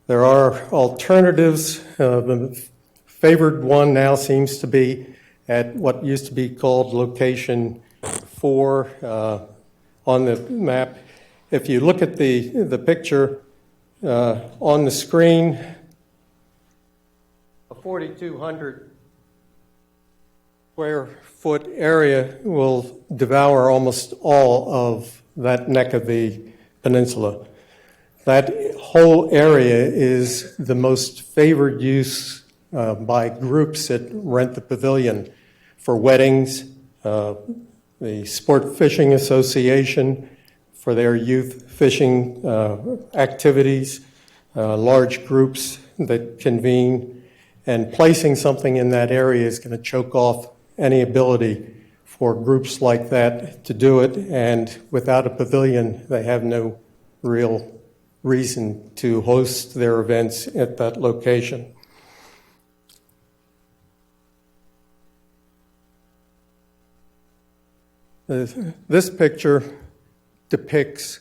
There are alternatives. The favored one now seems to be at what used to be called location 4 on the map. If you look at the picture on the screen, a 4,200 square foot area will devour almost all of that neck of the peninsula. That whole area is the most favored use by groups that rent the pavilion for weddings, the Sport Fishing Association for their youth fishing activities, large groups that convene, and placing something in that area is going to choke off any ability for groups like that to do it, and without a pavilion, they have no real reason to host their events at that location. This picture depicts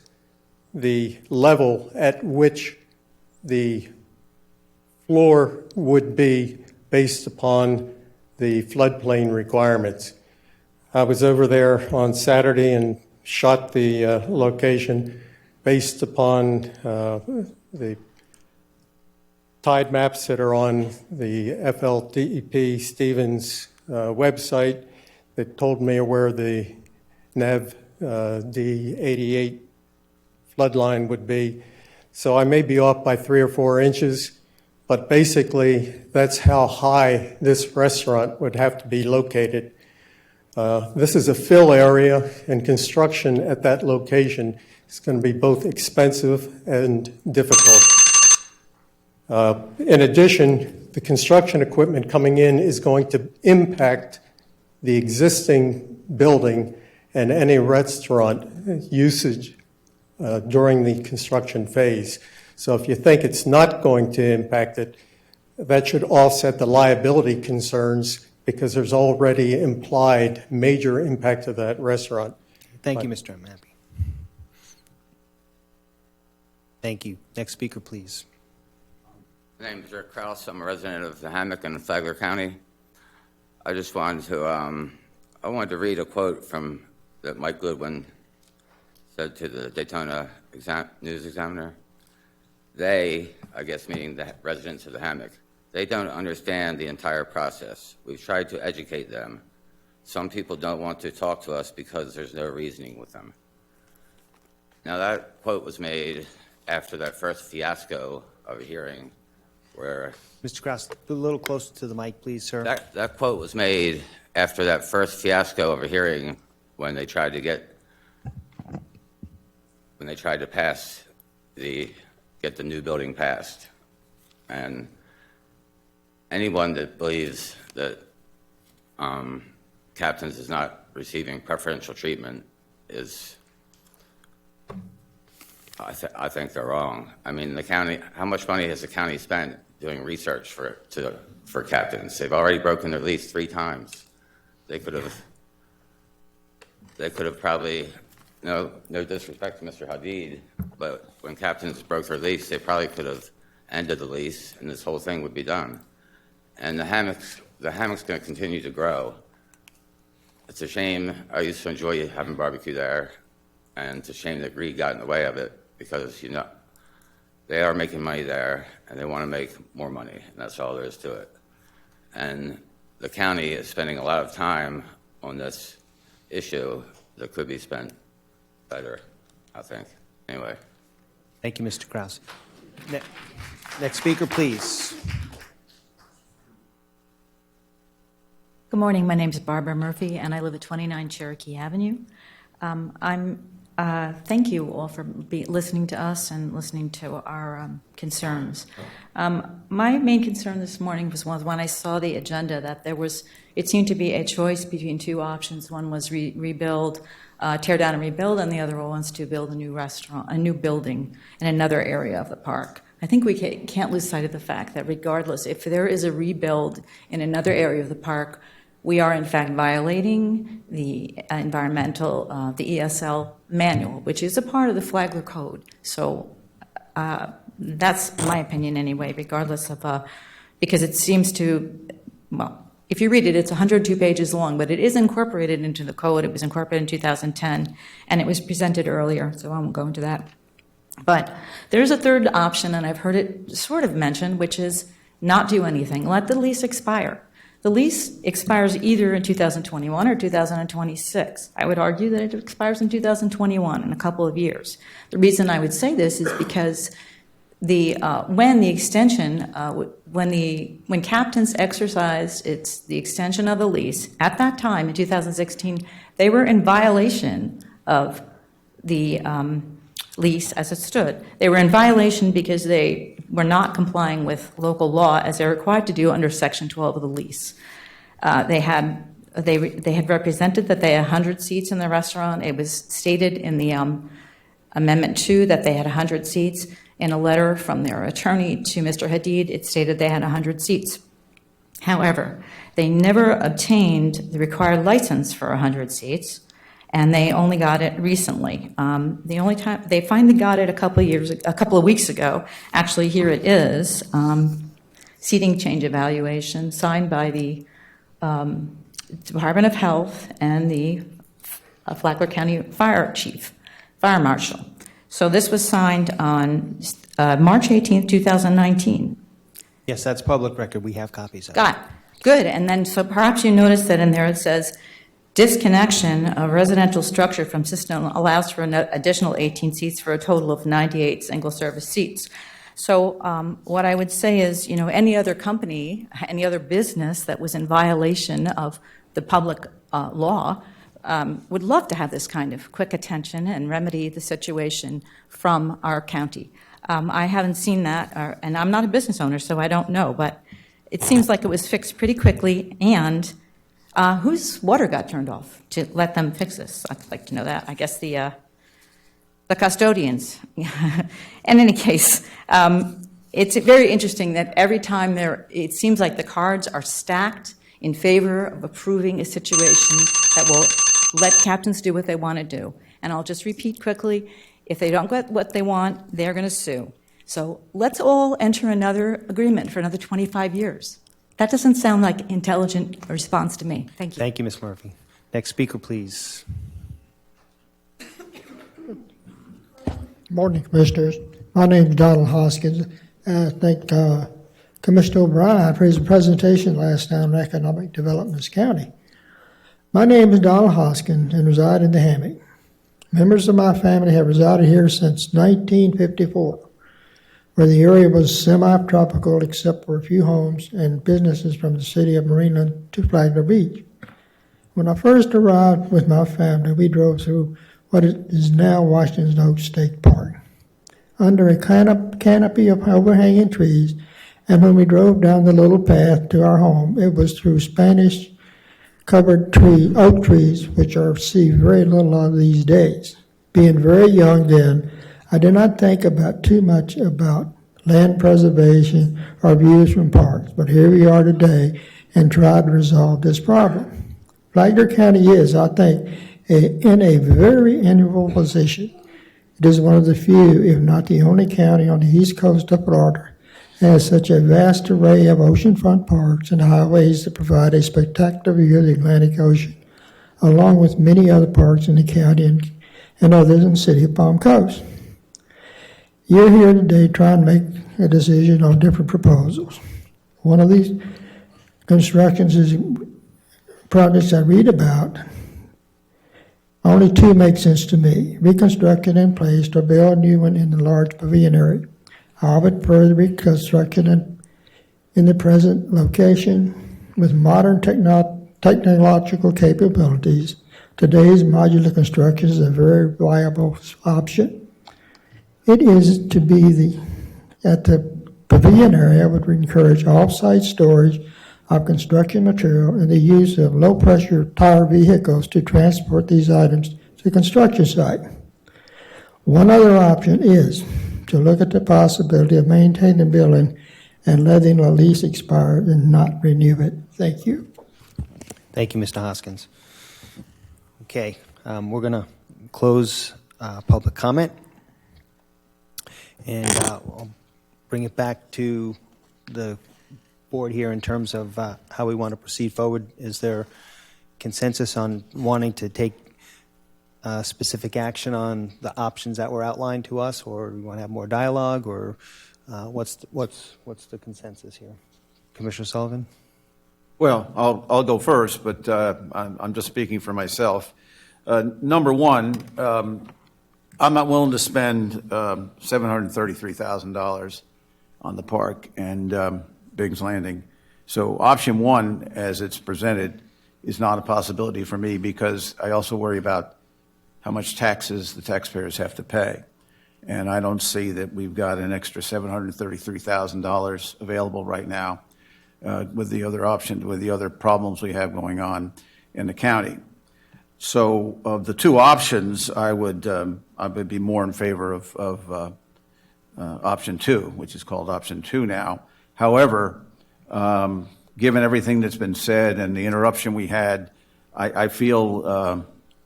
the level at which the floor would be based upon the floodplain requirements. I was over there on Saturday and shot the location based upon the tide maps that are on the FLDEP Stevens website that told me where the NEV D88 floodline would be. So I may be off by 3 or 4 inches, but basically that's how high this restaurant would have to be located. This is a fill area, and construction at that location is going to be both expensive and difficult. In addition, the construction equipment coming in is going to impact the existing building and any restaurant usage during the construction phase. So if you think it's not going to impact it, that should offset the liability concerns because there's already implied major impact to that restaurant. Thank you, Mr. Mappy. Thank you. Next speaker, please. My name is Rick Krause. I'm a resident of the Hammock in Flagler County. I just wanted to, I wanted to read a quote from that Mike Goodwin said to the Daytona News Examiner. They, I guess meaning the residents of the Hammock, they don't understand the entire process. We've tried to educate them. Some people don't want to talk to us because there's no reasoning with them. Now that quote was made after that first fiasco of a hearing where... Mr. Krause, a little closer to the mic, please, sir. That quote was made after that first fiasco of a hearing when they tried to get the new building passed. And anyone that believes that Captain's is not receiving preferential treatment is, I think they're wrong. I mean, the county, how much money has the county spent doing research for Captain's? They've already broken their lease 3 times. They could have probably, no disrespect to Mr. Hadid, but when Captain's broke their lease, they probably could have ended the lease and this whole thing would be done. And the Hammock's going to continue to grow. It's a shame. I used to enjoy having barbecue there, and it's a shame that greed got in the way of it because, you know, they are making money there and they want to make more money, and that's all there is to it. And the county is spending a lot of time on this issue that could be spent better, I think. Anyway. Thank you, Mr. Krause. Next speaker, please. Good morning. My name is Barbara Murphy, and I live at 29 Cherokee Avenue. I'm Thank you all for listening to us and listening to our concerns. My main concern this morning was when I saw the agenda that it seemed to be a choice between two options. One was rebuild, tear down and rebuild, and the other one was to build a new building in another area of the park. I think we can't lose sight of the fact that regardless, if there is a rebuild in another area of the park, we are in fact violating the environmental, the ESL manual, which is a part of the Flagler Code. So that's my opinion anyway, regardless of, because it seems to, well, if you read it, it's 102 pages long, but it is incorporated into the code. It was incorporated in 2010, and it was presented earlier, so I won't go into that. But there's a third option, and I've heard it sort of mentioned, which is not do anything. Let the lease expire. The lease expires either in 2021 or 2026. I would argue that it expires in 2021, in a couple of years. The reason I would say this is because when Captain's exercised the extension of the lease, at that time in 2016, they were in violation of the lease as it stood. They were in violation because they were not complying with local law as they're required to do under Section 12 of the lease. They had represented that they had 100 seats in the restaurant. It was stated in the Amendment 2 that they had 100 seats. In a letter from their attorney to Mr. Hadid, it stated they had 100 seats. However, they never obtained the required license for 100 seats, and they only got it recently. The only time they finally got it a couple of weeks ago. Actually, here it is: seating change evaluation signed by the Department of Health and the Flagler County Fire Marshal. So this was signed on March 18th, 2019. Yes, that's public record. We have copies of it. Got it. Good. And then, so perhaps you noticed that in there it says, disconnection of residential structure from system allows for an additional 18 seats for a total of 98 single-service seats. So what I would say is, any other company, any other business that was in violation of the public law would love to have this kind of quick attention and remedy the situation from our county. I haven't seen that, and I'm not a business owner, so I don't know, but it seems like it was fixed pretty quickly, and whose water got turned off to let them fix this? I'd like to know that. I guess the custodians. In any case, it's very interesting that every time it seems like the cards are stacked in favor of approving a situation that will let captains do what they want to do. And I'll just repeat quickly, if they don't get what they want, they're going to sue. So let's all enter another agreement for another 25 years. That doesn't sound like an intelligent response to me. Thank you. Thank you, Ms. Murphy. Next speaker, please. Morning, Commissioners. My name is Donald Hoskins. I think Commissioner O'Brien had a presentation last night on economic development in this county. My name is Donald Hoskins and reside in the Hammock. Members of my family have resided here since 1954, where the area was semi-tropical except for a few homes and businesses from the city of Marineland to Flagler Beach. When I first arrived with my family, we drove through what is now Washington Oaks State Park, under a canopy of overhanging trees, and when we drove down the little path to our home, it was through Spanish-covered oak trees, which are see very little of these days. Being very young then, I did not think too much about land preservation or views from parks, but here we are today and try to resolve this problem. Flagler County is, I think, in a very enviable position. It is one of the few, if not the only county on the east coast of Florida that has such a vast array of oceanfront parks and highways that provide a spectacular view of the Atlantic Ocean, along with many other parks in the county and others in the city of Palm Coast. You're here today trying to make a decision on different proposals. One of these constructions is projects I read about. Only two make sense to me: reconstructed and placed or build a new one in the large pavilion area. I would further reconstruction in the present location with modern technological capabilities today's modular construction is a very viable option. It is to be at the pavilion area would encourage off-site storage of construction material and the use of low-pressure tire vehicles to transport these items to the construction site. One other option is to look at the possibility of maintaining the building and letting the lease expire and not renew it. Thank you. Thank you, Mr. Hoskins. Okay, we're going to close public comment, and I'll bring it back to the board here in terms of how we want to proceed forward. Is there consensus on wanting to take specific action on the options that were outlined to us, or we want to have more dialogue, or what's the consensus here? Commissioner Sullivan? Well, I'll go first, but I'm just speaking for myself. Number one, I'm not willing to spend $733,000 on the park and Biggs Landing. So option one, as it's presented, is not a possibility for me because I also worry about how much taxes the taxpayers have to pay. And I don't see that we've got an extra $733,000 available right now with the other option, with the other problems we have going on in the county. So of the two options, I would be more in favor of option two, which is called option two now. However, given everything that's been said and the interruption we had, I feel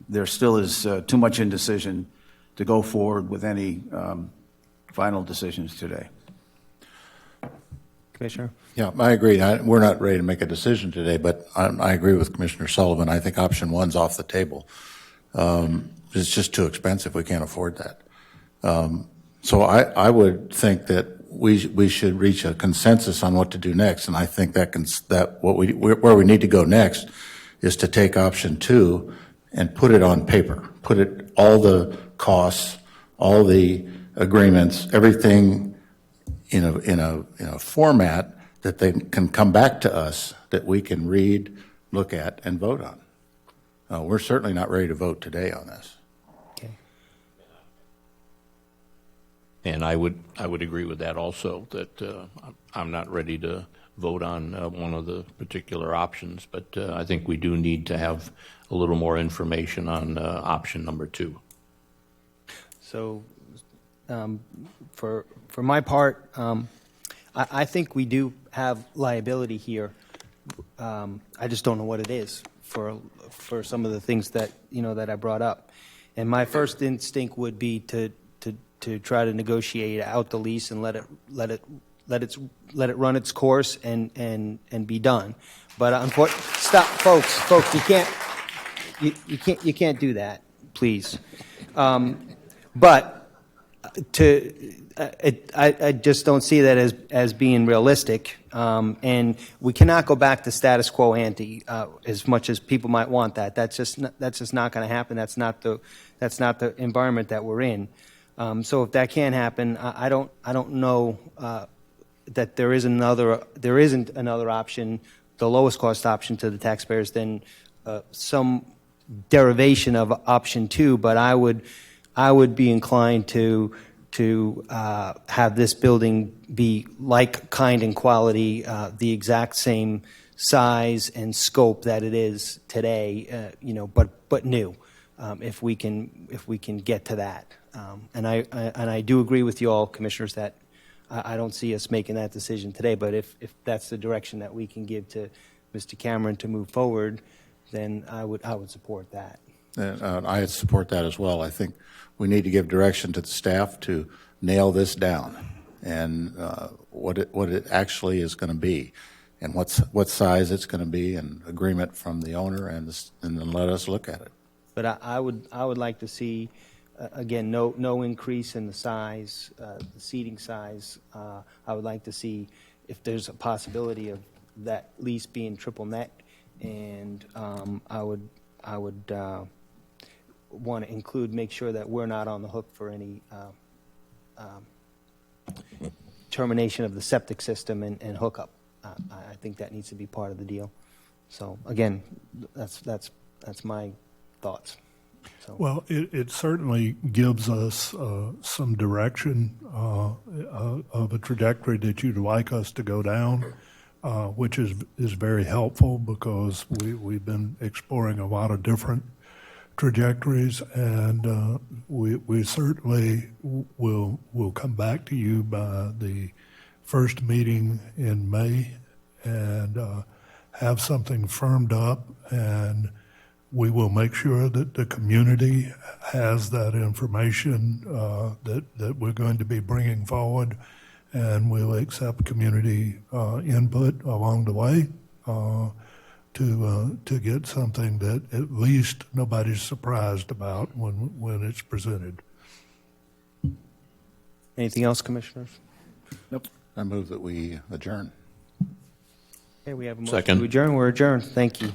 there still is too much indecision to go forward with any final decisions today. Commissioner? Yeah, I agree. We're not ready to make a decision today, but I agree with Commissioner Sullivan. I think option one's off the table. It's just too expensive. We can't afford that. So I would think that we should reach a consensus on what to do next, and I think where we need to go next is to take option two and put it on paper, all the costs, all the agreements, everything in a format that they can come back to us that we can read, look at, and vote on. We're certainly not ready to vote today on this. Okay. And I would agree with that also, that I'm not ready to vote on one of the particular options, but I think we do need to have a little more information on option number two. So for my part, I think we do have liability here. I just don't know what it is for some of the things that that I brought up. And my first instinct would be to try to negotiate out the lease and let it run its course and be done. But unfortunately, stop, folks, you can't do that, please. But I just don't see that as being realistic, and we cannot go back to status quo ante as much as people might want that. That's just not going to happen. That's not the environment that we're in. So if that can't happen, I don't know that there isn't another option, the lowest cost option to the taxpayers than some derivation of option two. But I would be inclined to have this building be like, kind, and quality, the exact same size and scope that it is today, but new. If we can get to that, and I do agree with you all, commissioners, that I don't see us making that decision today. But if that's the direction that we can give to Mr. Cameron to move forward, then I would support that. I support that as well. I think we need to give direction to the staff to nail this down and what it actually is going to be, and what size it's going to be, and agreement from the owner, and then let us look at it. But I would like to see again no increase in the size, the seating size. I would like to see if there's a possibility of that lease being triple net, and I would want to make sure that we're not on the hook for any termination of the septic system and hookup. I think that needs to be part of the deal. So again, that's my thoughts. Well, it certainly gives us some direction of a trajectory that you'd like us to go down, which is very helpful because we've been exploring a lot of different trajectories, and we certainly will come back to you by the first meeting in May and have something firmed up, and we will make sure that the community has that information that we're going to be bringing forward, and we'll accept community input along the way to get something that at least nobody's surprised about when it's presented. Anything else, Commissioners? Nope. I move that we adjourn. Okay, we have a motion Second. to adjourn. We're adjourned. Thank you.